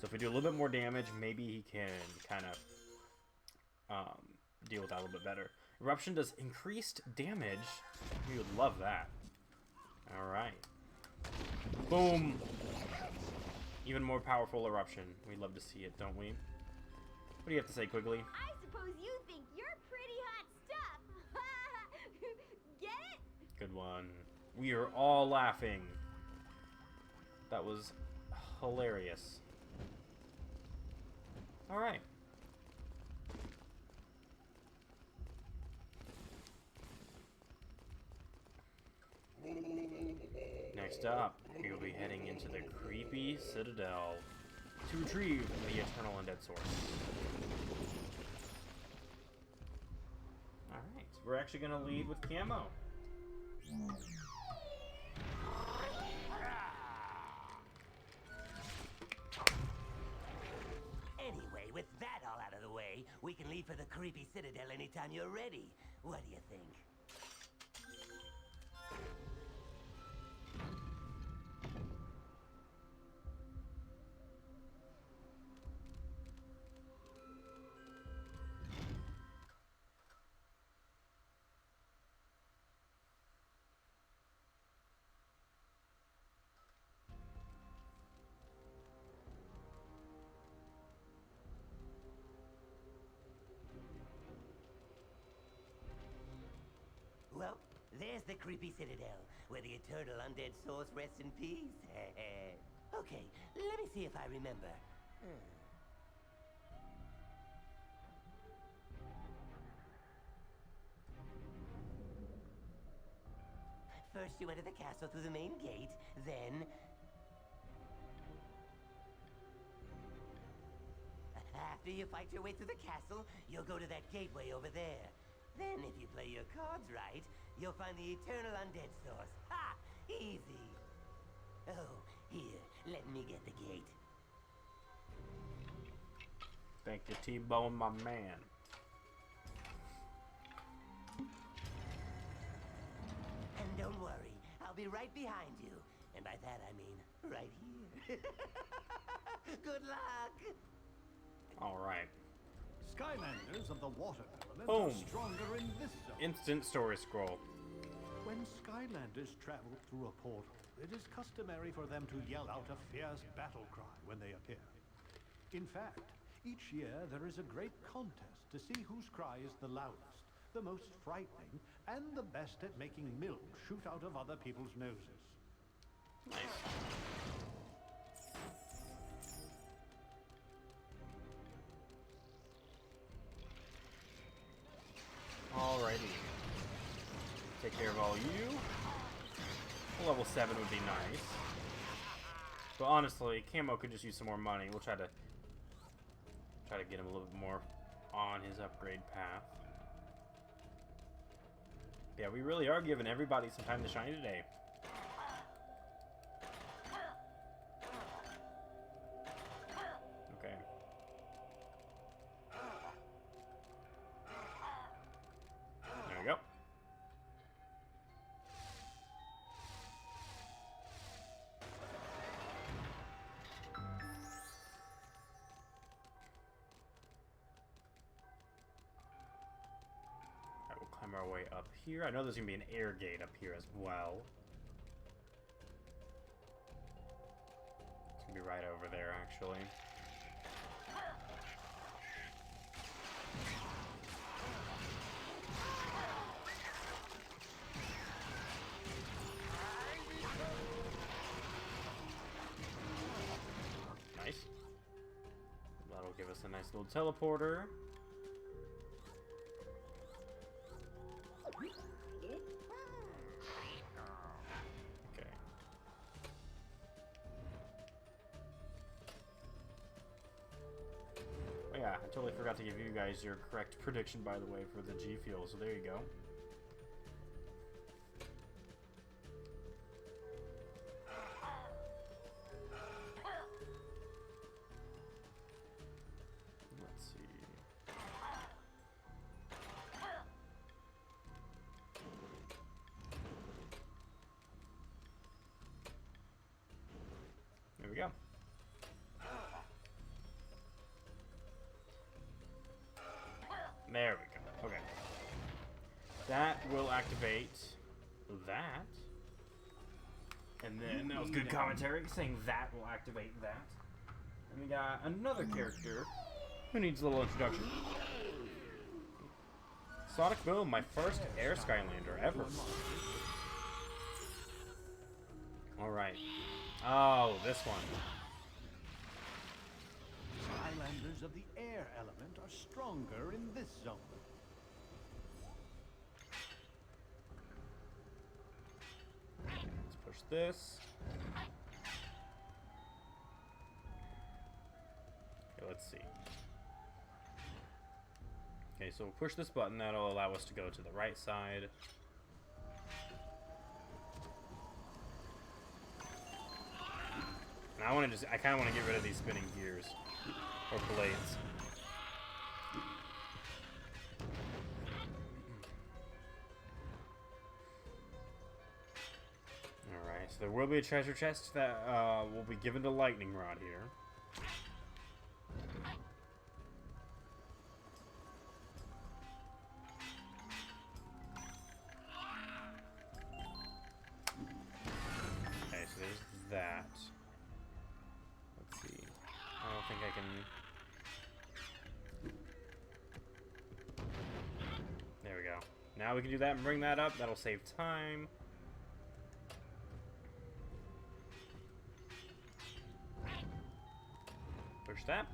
So if we do a little bit more damage, maybe he can kind of deal with that a little bit better. Eruption does increased damage. We would love that. Alright. Boom! Even more powerful Eruption. We'd love to see it, don't we? What do you have to say, Quigley?
I suppose you think you're pretty hot stuff. Get it?
Good one. We are all laughing. That was hilarious. Alright. Next up, we will be heading into the creepy Citadel to retrieve the Eternal Undead Source. Alright, we're actually going to lead with Camo.
Anyway, with that all out of the way, we can leave for the creepy Citadel anytime you're ready. What do you think? Well, there's the creepy Citadel, where the Eternal Undead Source rests in peace. Okay, let me see if I remember. First you enter the castle through the main gate, then... After you fight your way through the castle, you'll go to that gateway over there. Then, if you play your cards right, you'll find the Eternal Undead Source. Ha! Easy! Oh, here, let me get the gate.
Thank you, T-Bone, my man.
And don't worry, I'll be right behind you. And by that I mean, right here. Good luck!
Alright.
Skylanders of the water element
Boom.
are stronger in this zone.
Instant story scroll.
When Skylanders travel through a portal, it is customary for them to yell out a fierce battle cry when they appear. In fact, each year there is a great contest to see whose cry is the loudest, the most frightening, and the best at making milk shoot out of other people's noses.
Nice. Alrighty. Take care of all you. Level 7 would be nice. But honestly, Camo could just use some more money. We'll try to get him a little bit more on his upgrade path. Yeah, we really are giving everybody some time to shine today. Okay. There we go. Alright, we'll climb our way up here. I know there's going to be an air gate up here as well. It's going to be right over there, actually. Nice. That'll give us a nice little teleporter. Okay. forgot to give you guys your correct prediction, by the way, for the G Fuel, so there you go. Let's see. There we go. There we go. Okay. That will activate that. And then that was good commentary saying that will activate that. And we got another character who needs a little introduction. Sonic Boom, my first air Skylander ever. Alright. Oh, this one.
Skylanders of the air element are stronger in this zone.
Let's push this. Okay, let's see. Okay, so we'll push this button. That'll allow us to go to the right side. And I kind of want to get rid of these spinning gears. Or blades. Alright, so there will be a treasure chest that will be given to Lightning Rod here. Okay, so there's that. Let's see. I don't think I can... There we go. Now we can do that and bring that up. That'll save time. Push that.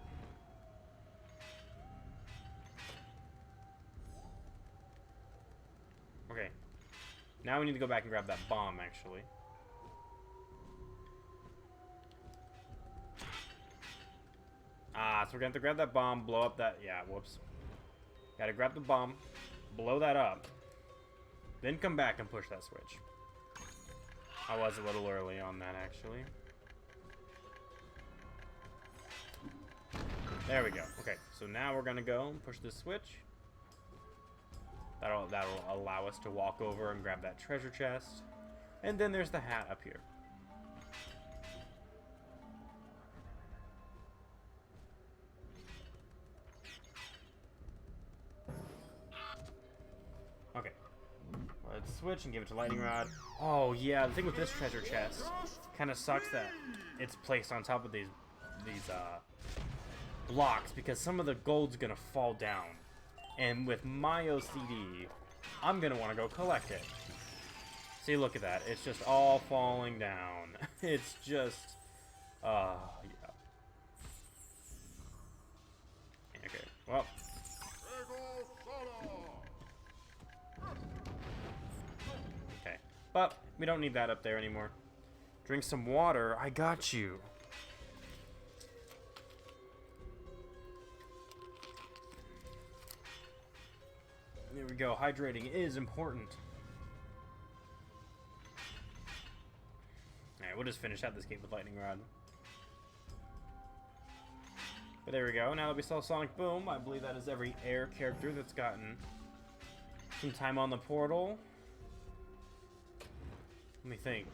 Okay. Now we need to go back and grab that bomb, actually. Ah, so we're gonna have to grab that bomb, blow up that... Yeah, whoops. Gotta grab the bomb, blow that up, then come back and push that switch. I was a little early on that, actually. There we go. Okay, so now we're gonna go and push this switch. That'll allow us to walk over and grab that treasure chest. And then there's the hat up here. Okay. Let's switch and give it to Lightning Rod. Oh yeah, the thing with this treasure chest kind of sucks that it's placed on top of these blocks because some of the gold's gonna fall down. And with my OCD, I'm gonna want to go collect it. See, look at that. It's just all falling down. It's just, yeah. Okay, well. Okay, but we don't need that up there anymore. Drink some water. I got you. There we go. Hydrating is important. Alright, we'll just finish out this game with Lightning Rod. But there we go. Now that we saw Sonic Boom, I believe that is every air character that's gotten some time on the portal. Let me think.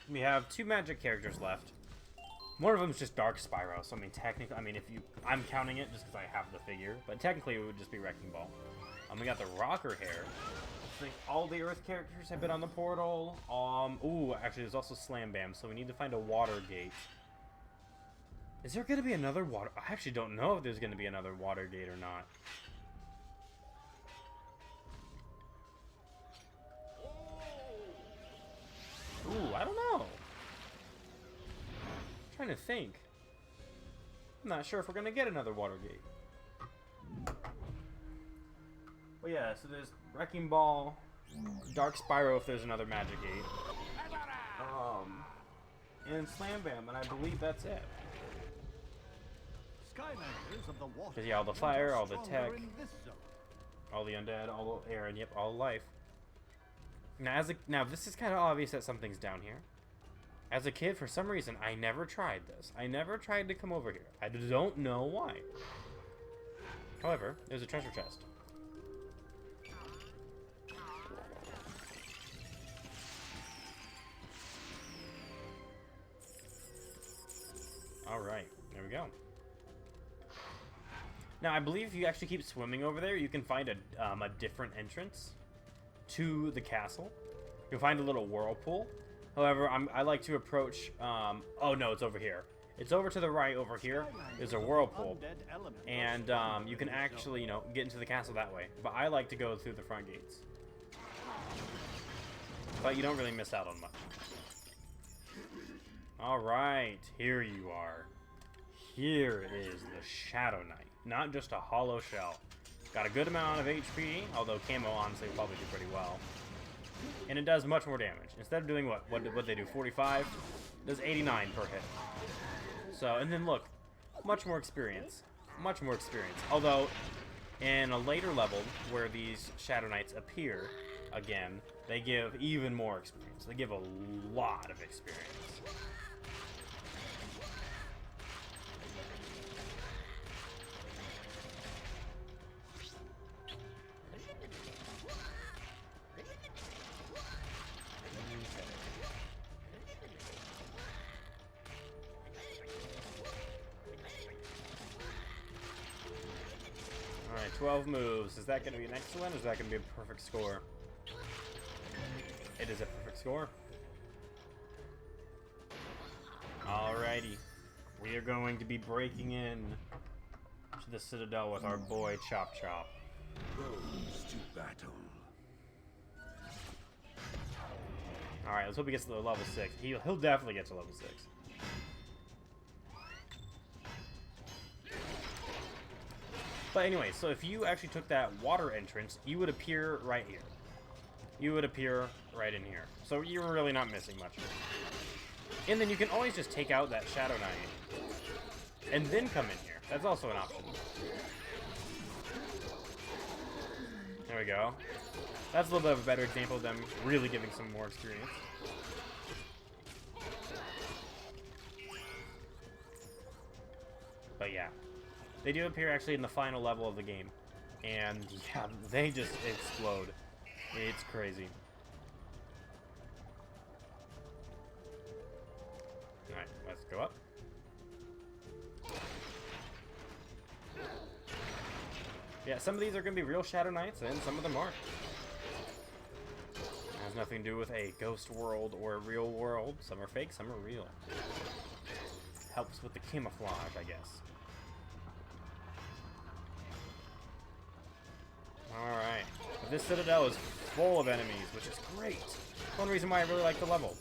We have 2 magic characters left. One of them is just Dark Spyro, so I mean, technically, I'm counting it just because I have the figure, but technically it would just be Wrecking Ball. We got the Rocker Hair. I think all the Earth characters have been on the portal. Ooh, actually, there's also Slam Bam, so we need to find a water gate. Is there going to be another water? I actually don't know if there's going to be another water gate or not. Ooh, I don't know. I'm trying to think. I'm not sure if we're going to get another water gate. Well, yeah, so there's Wrecking Ball, Dark Spyro if there's another Magic Gate, and Slam Bam, and I believe that's it.
Skylanders of the water.
Because yeah, all the fire, all the tech,
in this zone.
all the undead, all the air, and yep, all life. Now this is kind of obvious that something's down here. As a kid, for some reason, I never tried this. I never tried to come over here. I don't know why. However, there's a treasure chest. Alright, there we go. Now, I believe if you actually keep swimming over there, you can find a different entrance to the castle. You'll find a little whirlpool. However, I like to approach... oh, no, it's over here. It's over to the right over here. There's a whirlpool. And you can actually, you know, get into the castle that way. But I like to go through the front gates. But you don't really miss out on much. Alright, here you are. Here is the Shadow Knight. Not just a hollow shell. Got a good amount of HP, although Camo honestly will probably do pretty well. And it does much more damage. Instead of doing what they do, 45, it does 89 per hit. So, and then look, much more experience. Much more experience. Although, in a later level, where these Shadow Knights appear, again, they give even more experience. They give a lot of experience. Alright, 12 moves. Is that going to be an excellent, or is that going to be a perfect score? It is a perfect score. Alrighty. We are going to be breaking in to the Citadel with our boy Chop Chop.
Rose to battle.
Alright, let's hope he gets to the level 6. He'll definitely get to level 6. But anyway, so if you actually took that water entrance, you would appear right here. You would appear right in here. So you're really not missing much. And then you can always just take out that Shadow Knight and then come in here. That's also an option. There we go. That's a little bit of a better example of them really giving some more experience. But yeah. They do appear actually in the final level of the game. And yeah, they just explode. It's crazy. Alright, let's go up. Yeah, some of these are going to be real Shadow Knights, and some of them aren't. It has nothing to do with a ghost world or a real world. Some are fake, some are real. Helps with the camouflage, I guess. Alright. This Citadel is full of enemies, which is great. One reason why I really like the level.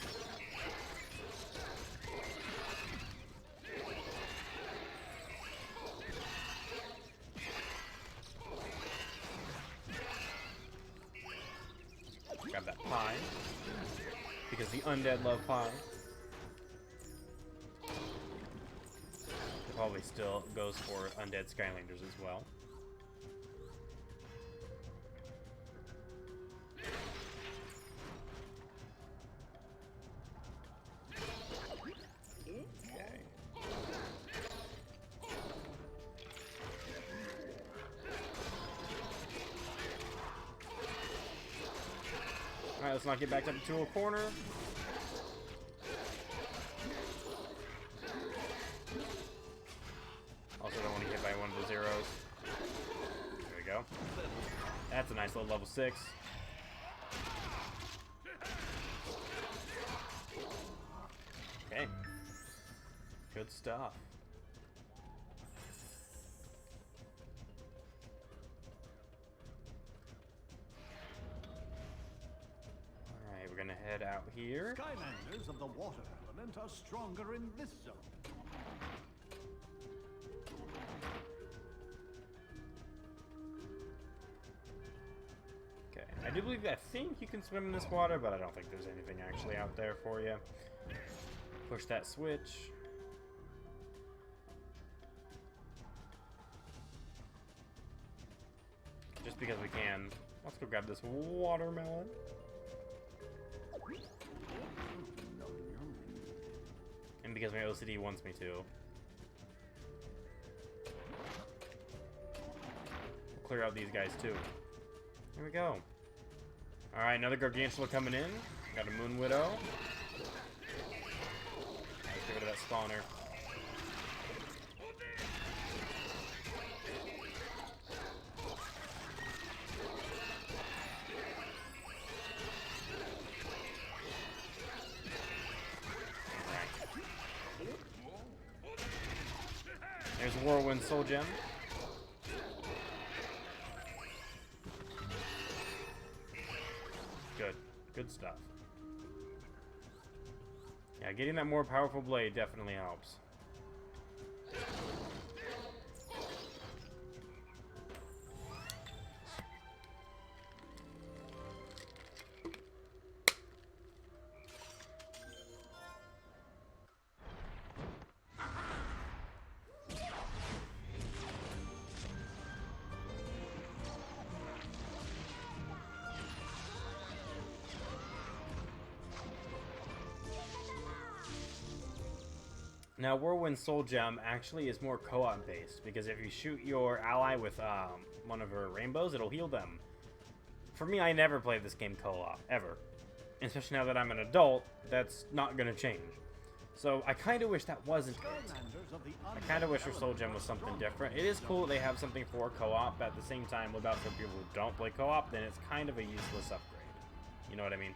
Grab that pie. Because the undead love pie. It probably still goes for undead Skylanders as well. Alright, let's not get backed up into a corner. Also don't want to get hit by one of those arrows. There we go. That's a nice little level 6. Okay. Good stuff. We're gonna head out here.
Skylanders of the water element are stronger in this zone.
Okay, I think you can swim in this water, but I don't think there's anything actually out there for you. Push that switch. just because we can. Let's go grab this watermelon. And because my OCD wants me to. We'll clear out these guys too. Here we go. Alright, another Gargantula coming in. Got a Moon Widow. Let's get rid of that spawner. There's Whirlwind Soul Gem. Good. Good stuff. Yeah, getting that more powerful blade definitely helps. Now, Whirlwind Soul Gem actually is more co-op based, because if you shoot your ally with one of her rainbows, it'll heal them. For me, I never played this game co-op, ever. Especially now that I'm an adult, that's not going to change. So I kind of wish that wasn't it. I kind of wish her Soul Gem was something different. It is cool that they have something for co-op, but at the same time, look out for people who don't play co-op, then it's kind of a useless upgrade. You know what I mean?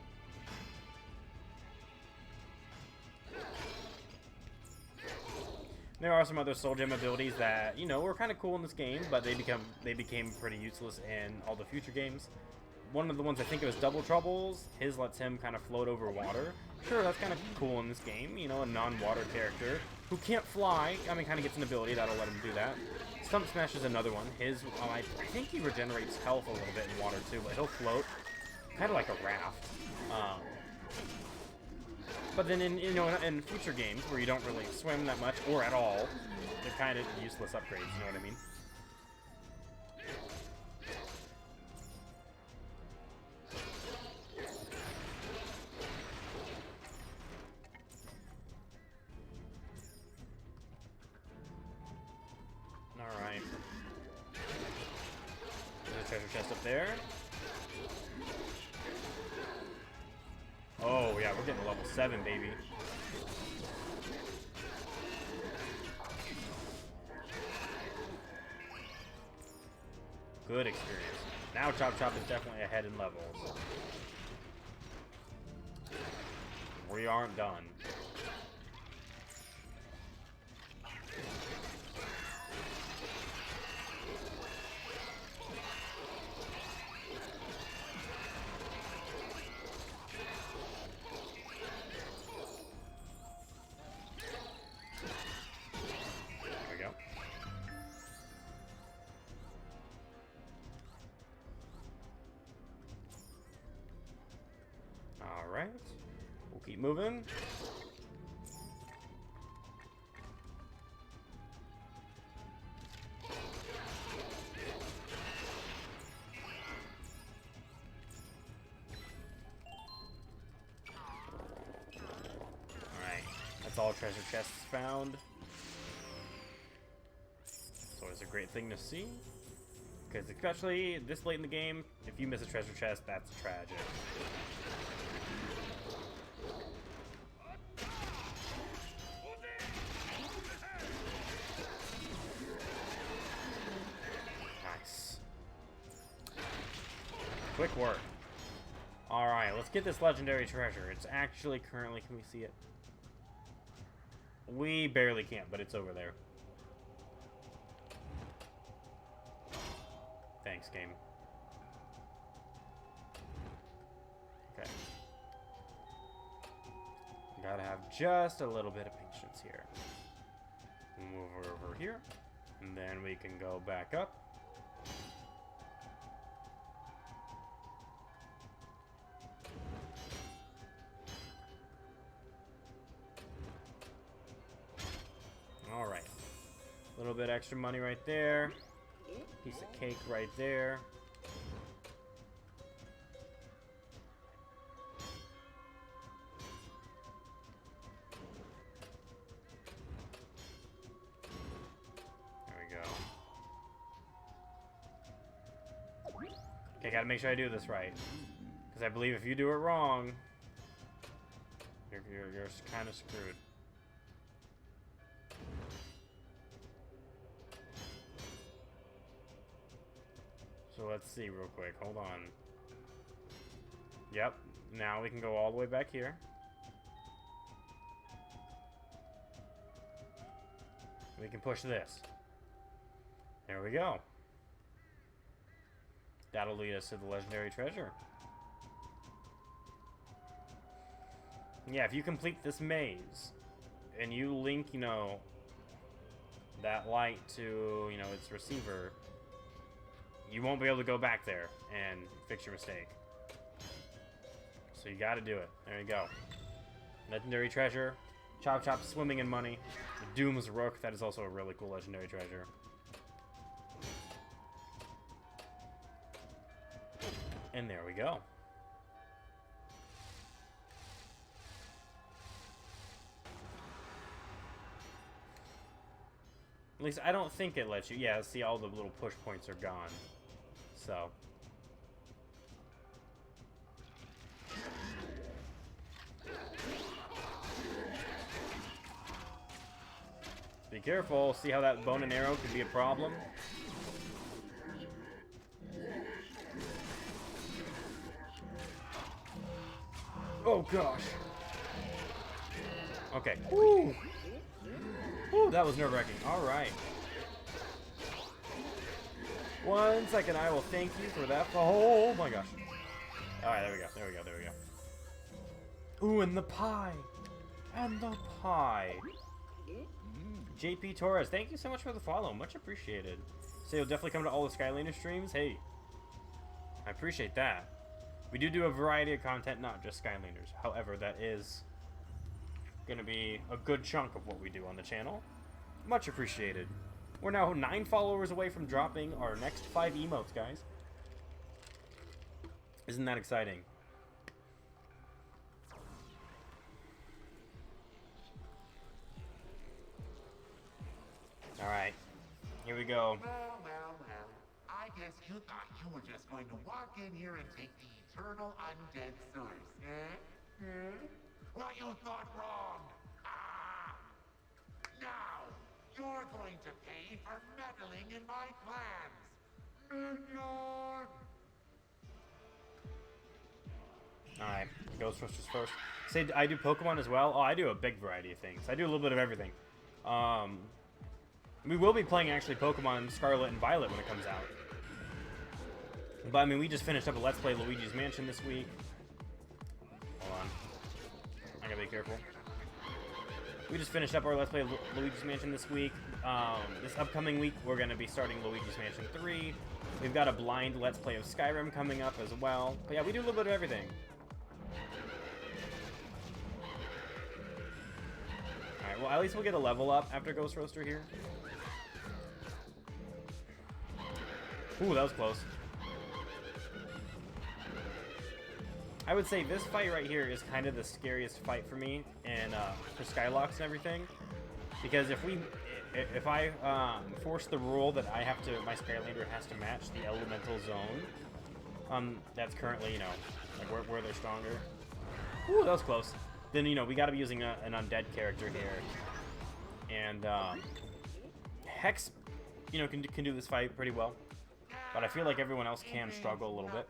There are some other Soul Gem abilities that, you know, were kind of cool in this game, but they became pretty useless in all the future games. One of the ones I think it was Double Troubles. His lets him kind of float over water. Sure, that's kind of cool in this game. You know, a non-water character who can't fly. I mean, kind of gets an ability that'll let him do that. Stump Smash is another one. His, I think he regenerates health a little bit in water too, but he'll float, kind of like a raft. But then in future games where you don't really swim that much or at all, they're kind of useless upgrades, you know what I mean? Alright. There's a treasure chest up there. Oh, yeah, we're getting level 7, baby. Good experience. Now Chop Chop is definitely ahead in levels. We aren't done. Alright, we'll keep moving. Alright, that's all treasure chests found. It's always a great thing to see. Because especially this late in the game, if you miss a treasure chest, that's tragic. Nice. Quick work. Alright, let's get this legendary treasure. It's actually currently, can we see it? We barely can't, but it's over there. Thanks, game. Okay. Gotta have just a little bit of patience here. Move over here, and then we can go back up. All right. A little bit extra money right there. Piece of cake right there. gotta make sure I do this right. Because I believe if you do it wrong, you're kind of screwed. So let's see real quick. Hold on. Yep. Now we can go all the way back here. We can push this. There we go. That'll lead us to the legendary treasure. Yeah, if you complete this maze and you link, you know, that light to, you know, its receiver, you won't be able to go back there and fix your mistake. So you gotta do it. There you go. Legendary treasure. Chop Chop swimming in money. The Doom's Rook. That is also a really cool legendary treasure. And there we go. At least I don't think it lets you. Yeah, see, all the little push points are gone. So. Be careful. See how that bone and arrow could be a problem? Oh gosh. Okay. Woo! Woo, that was nerve-wracking. Alright. 1 second, I will thank you for that. Oh my gosh. Alright, there we go. There we go. There we go. Ooh, and the pie. And the pie. JP Torres, thank you so much for the follow. Much appreciated. So you'll definitely come to all the Skylanders streams? Hey. I appreciate that. We do a variety of content, not just Skylanders. However, that is going to be a good chunk of what we do on the channel. Much appreciated. We're now 9 followers away from dropping our next 5 emotes, guys. Isn't that exciting? Alright. Here we go.
Well. I guess you thought you were just going to walk in here and take the Eternal Undead Source, eh? Well, you thought wrong. Ah! Now, you're going to pay for meddling in my plans. Minion!
Alright, Ghost Roasters first. Say, I do Pokemon as well? Oh, I do a big variety of things. I do a little bit of everything. We will be playing, actually, Pokemon Scarlet and Violet when it comes out. But, I mean, we just finished up a Let's Play Luigi's Mansion this week. Hold on. I gotta be careful. We just finished up our Let's Play Luigi's Mansion this week. This upcoming week, we're gonna be starting Luigi's Mansion 3. We've got a blind Let's Play of Skyrim coming up as well. But yeah, we do a little bit of everything. Alright, well, at least we'll get a level up after Ghost Roaster here. Ooh, that was close. I would say this fight right here is kind of the scariest fight for me and for Skylocks and everything, because if I force the rule that I have to, my Skylander has to match the elemental zone, that's currently, you know, like where they're stronger. Ooh, that was close. Then, you know, we got to be using an undead character here, and Hex, you know, can do this fight pretty well, but I feel like everyone else can struggle a little bit.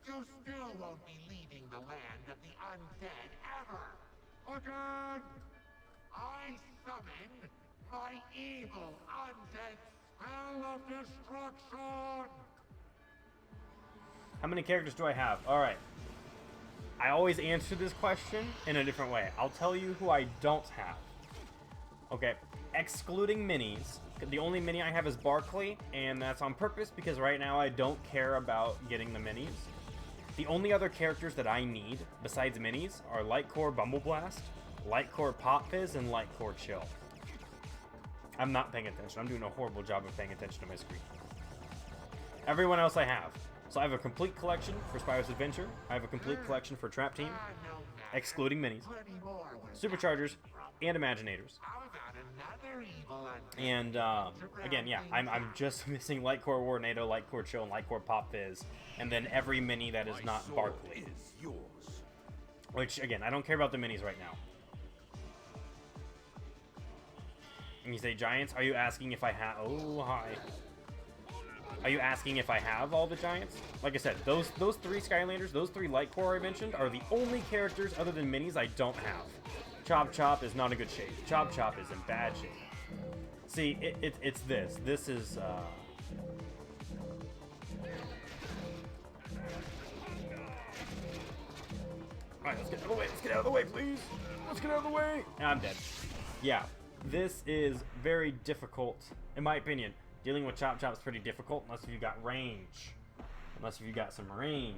You still won't be leaving the land of the undead ever. Again, I summon my evil undead spell of destruction.
How many characters do I have? All right. I always answer this question in a different way. I'll tell you who I don't have. Okay, excluding minis. The only mini I have is Barkley, and that's on purpose because right now I don't care about getting the minis. The only other characters that I need, besides minis, are Lightcore Bumbleblast, Lightcore Pop Fizz, and Lightcore Chill. I'm not paying attention. I'm doing a horrible job of paying attention to my screen. Everyone else I have. So I have a complete collection for Spyro's Adventure. I have a complete collection for Trap Team, excluding minis, superchargers, and imaginators. And again, yeah, I'm just missing Lightcore Warnado, Lightcore Chill, and Lightcore Pop Fizz, and then every mini that is not Barkley. Which, again, I don't care about the minis right now. And you say Giants? Are you asking if I have... Oh, hi. Are you asking if I have all the Giants? Like I said, those 3 Skylanders, those 3 Lightcore I mentioned, are the only characters other than minis I don't have. Chop Chop is not in good shape. Chop Chop is in bad shape. See, it's this. This is, Alright, let's get out of the way. Let's get out of the way, please. Let's get out of the way. I'm dead. Yeah, this is very difficult, in my opinion. Dealing with Chop Chop is pretty difficult unless you got range. Unless you got some range.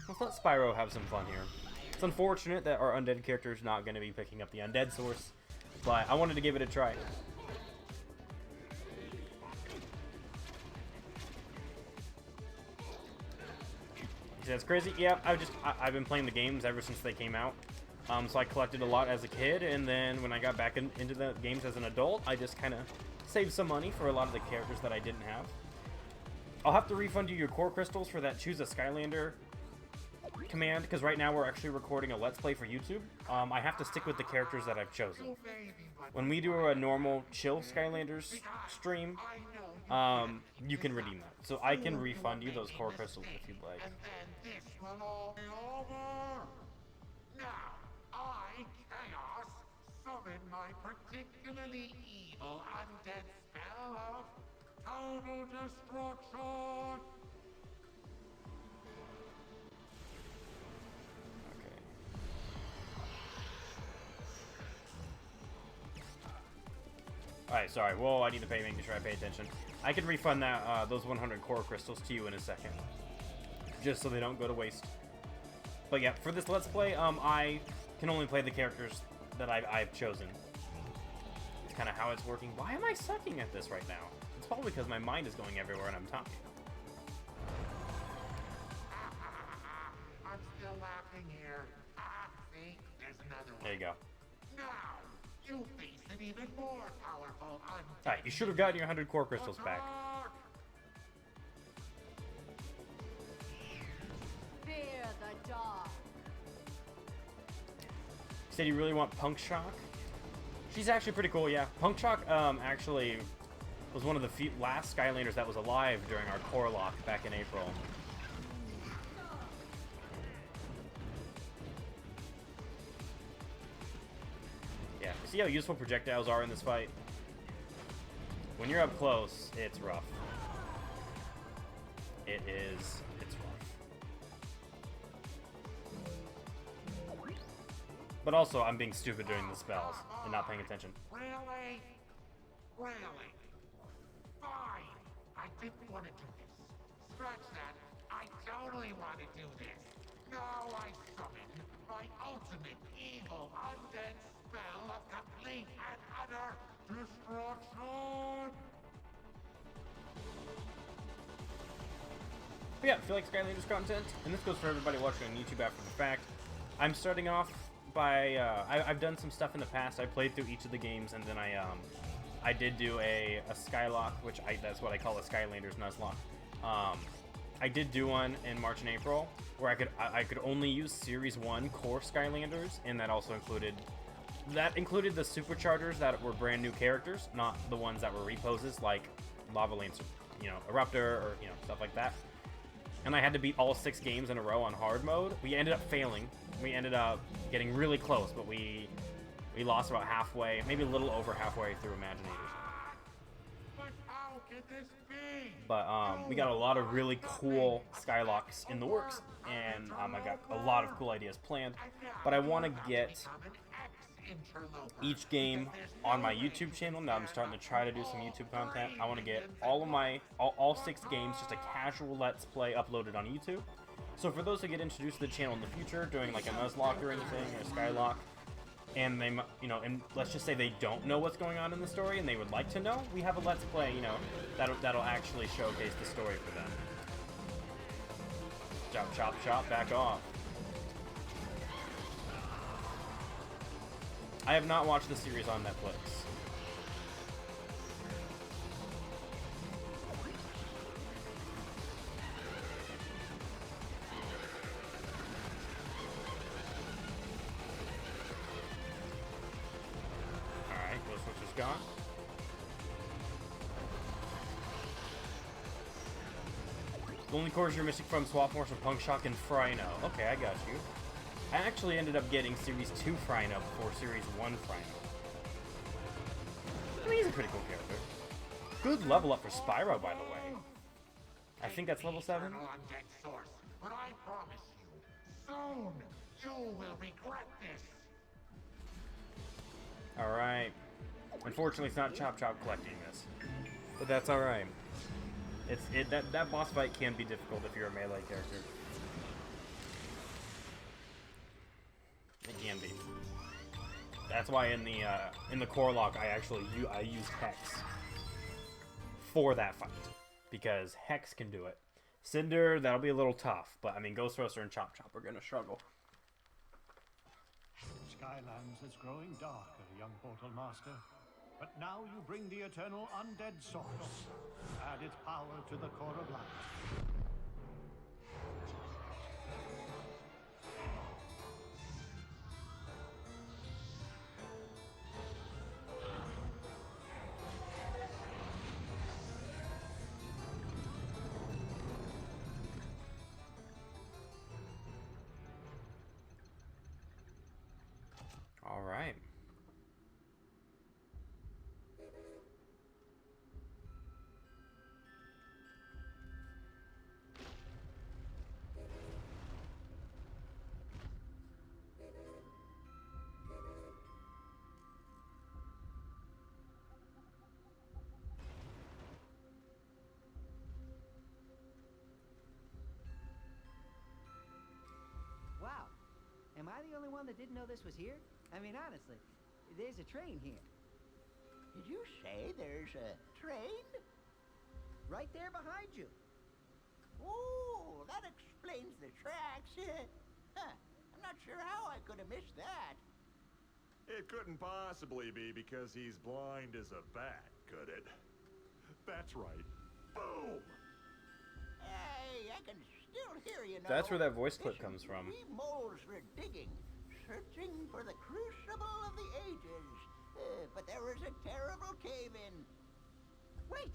Let's let Spyro have some fun here. It's unfortunate that our undead character is not going to be picking up the Undead Source, but I wanted to give it a try. See, that's crazy. Yeah, I've been playing the games ever since they came out. So I collected a lot as a kid, and then when I got back into the games as an adult, I just kind of saved some money for a lot of the characters that I didn't have. I'll have to refund you your core crystals for that Choose a Skylander command, because right now we're actually recording a Let's Play for YouTube. I have to stick with the characters that I've chosen. When we do a normal chill Skylanders stream, you can redeem that. So I can refund you those core crystals if you'd like.
Summon my particularly evil undead spell of total destruction.
Okay. Alright, sorry. Whoa, I need to making sure I pay attention. I can refund that those 100 core crystals to you in a second, just so they don't go to waste. But yeah, for this Let's Play, I can only play the characters that I've chosen. It's kind of how it's working. Why am I sucking at this right now? It's probably because my mind is going everywhere and I'm talking.
I'm still laughing here. See, there's another one.
There you go.
Now, you face an even more powerful undead.
Alright, you should have gotten your 100 core crystals back.
Fear the dog.
You said you really want Punk Shock? She's actually pretty cool, yeah. Punk Shock actually was one of the last Skylanders that was alive during our core lock back in April. Yeah, you see how useful projectiles are in this fight? When you're up close, it's rough. It's rough. But also, I'm being stupid during the spells and not paying attention.
Really? Really? Fine. I didn't want to do this. Scratch that. I totally want to do this. Now I summon my ultimate evil undead spell of complete and utter destruction.
But yeah, if you like Skylanders content, and this goes for everybody watching on YouTube after the fact, I'm starting off by, I've done some stuff in the past. I played through each of the games, and then I did do a Skylock, which that's what I call a Skylanders Nuzlocke. I did do one in March and April, where I could only use Series 1 core Skylanders, and that also included the superchargers that were brand new characters, not the ones that were reposes like Lava Lancer, Eruptor, or stuff like that. And I had to beat all 6 games in a row on hard mode. We ended up failing. We ended up getting really close, but we lost about halfway, maybe a little over halfway through Imaginators.
But how could this be?
But we got a lot of really cool Skylocks in the works, and I got a lot of cool ideas planned. But I want to get each game on my YouTube channel. Now I'm starting to try to do some YouTube content. I want to get all 6 games, just a casual Let's Play uploaded on YouTube. So for those who get introduced to the channel in the future, doing like a Nuzlocke or anything, or a Skylock, and they, and let's just say they don't know what's going on in the story and they would like to know, we have a Let's Play, that'll actually showcase the story for them. Chop, chop, chop, back off. I have not watched the series on Netflix. Alright, Ghost Switch is gone. The only cores you're missing from Swap Force are Punk Shock and Frino. Okay, I got you. I actually ended up getting Series 2 Frino before Series 1 Frino. I mean, he's a pretty cool character. Good level up for Spyro, by the way. I think that's level 7.
Eternal Undead Source, but I promise you, soon you will regret this.
Alright. Unfortunately, it's not Chop Chop collecting this. But that's alright. That boss fight can be difficult if you're a melee character. It can be. That's why in the core lock I used Hex for that fight, because Hex can do it. Cinder, that'll be a little tough, but I mean Ghost Roaster and Chop Chop are gonna struggle.
Skylanders is growing darker, young Portal Master. But now you bring the Eternal Undead Source. Add its power to the core of light.
All right.
Wow. Am I the only one that didn't know this was here? I mean, honestly, there's a train here.
Did you say there's a train?
Right there behind you.
Oh, that explains the tracks. Huh. I'm not sure how I could have missed that.
It couldn't possibly be because he's blind as a bat, could it? That's right. Boom!
Hey, I can still hear you now.
That's where that voice clip
Listen,
comes from.
We moles were digging, searching for the crucible of the ages. But there was a terrible cave-in.
Wait!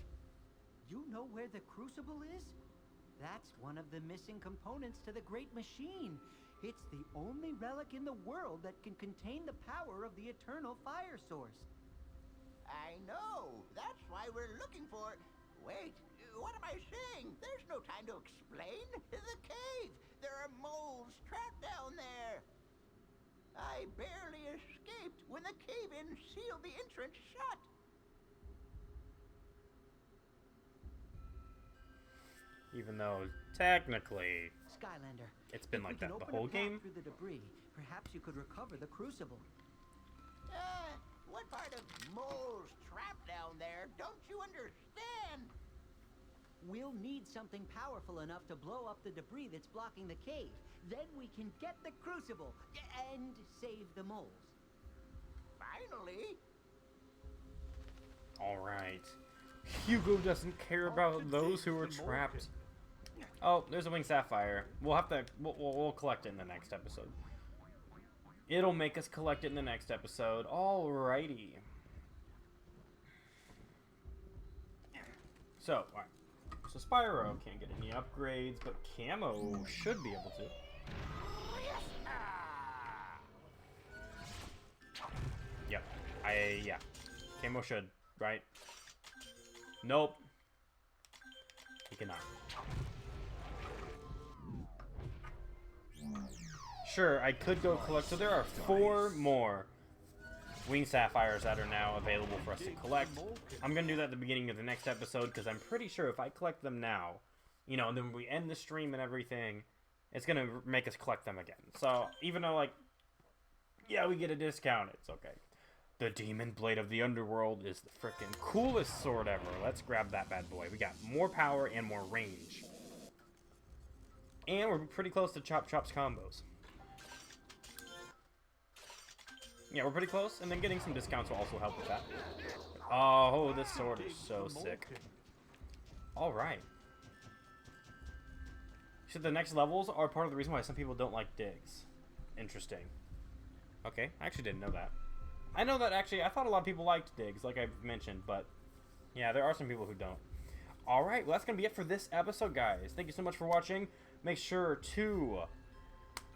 You know where the crucible is? That's one of the missing components to the Great Machine. It's the only relic in the world that can contain the power of the eternal fire source.
I know. That's why we're looking for... Wait, what am I saying? There's no time to explain. The cave. There are moles trapped down there. I barely escaped when the cave-in sealed the entrance shut.
Even though technically
Skylander,
it's been
if we
like
can
that the
open a
whole
path
game.
through the debris, perhaps you could recover the crucible.
What part of moles trapped down there don't you understand?
We'll need something powerful enough to blow up the debris that's blocking the cave. Then we can get the crucible and save the moles.
Finally.
All right. Hugo doesn't care about those who are trapped. Oh, there's a winged sapphire. We'll have to. We'll collect it in the next episode. It'll make us collect it in the next episode. Alrighty. So, alright. So Spyro can't get any upgrades, but Camo should be able to. Yep. Yeah. Camo should, right? Nope. He cannot. Sure, I could go collect. So there are 4 more winged sapphires that are now available for us to collect. I'm going to do that at the beginning of the next episode because I'm pretty sure if I collect them now, you know, and then we end the stream and everything, it's going to make us collect them again. So even though, like, yeah, we get a discount, it's okay. The Demon Blade of the Underworld is the freaking coolest sword ever. Let's grab that bad boy. We got more power and more range. And we're pretty close to Chop Chop's combos. Yeah, we're pretty close, and then getting some discounts will also help with that. Oh, this sword is so sick. Alright. So the next levels are part of the reason why some people don't like digs. Interesting. Okay, I actually didn't know that. I know that actually, I thought a lot of people liked digs, like I've mentioned, but yeah, there are some people who don't. Alright, well that's going to be it for this episode, guys. Thank you so much for watching. Make sure to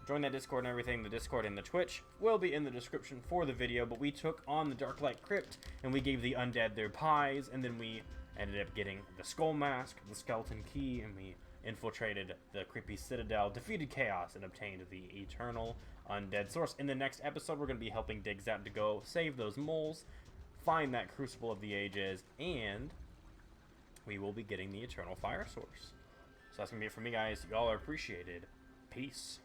join that Discord and everything. The Discord and the Twitch will be in the description for the video, but we took on the Darklight Crypt, and we gave the undead their pies, and then we ended up getting the Skull Mask, the Skeleton Key, and we infiltrated the creepy citadel, defeated chaos, and obtained the Eternal Undead Source. In the next episode, we're going to be helping Diggs out to go save those moles, find that Crucible of the Ages, and we will be getting the Eternal Fire Source. So that's going to be it for me, guys. Y'all are appreciated. Peace.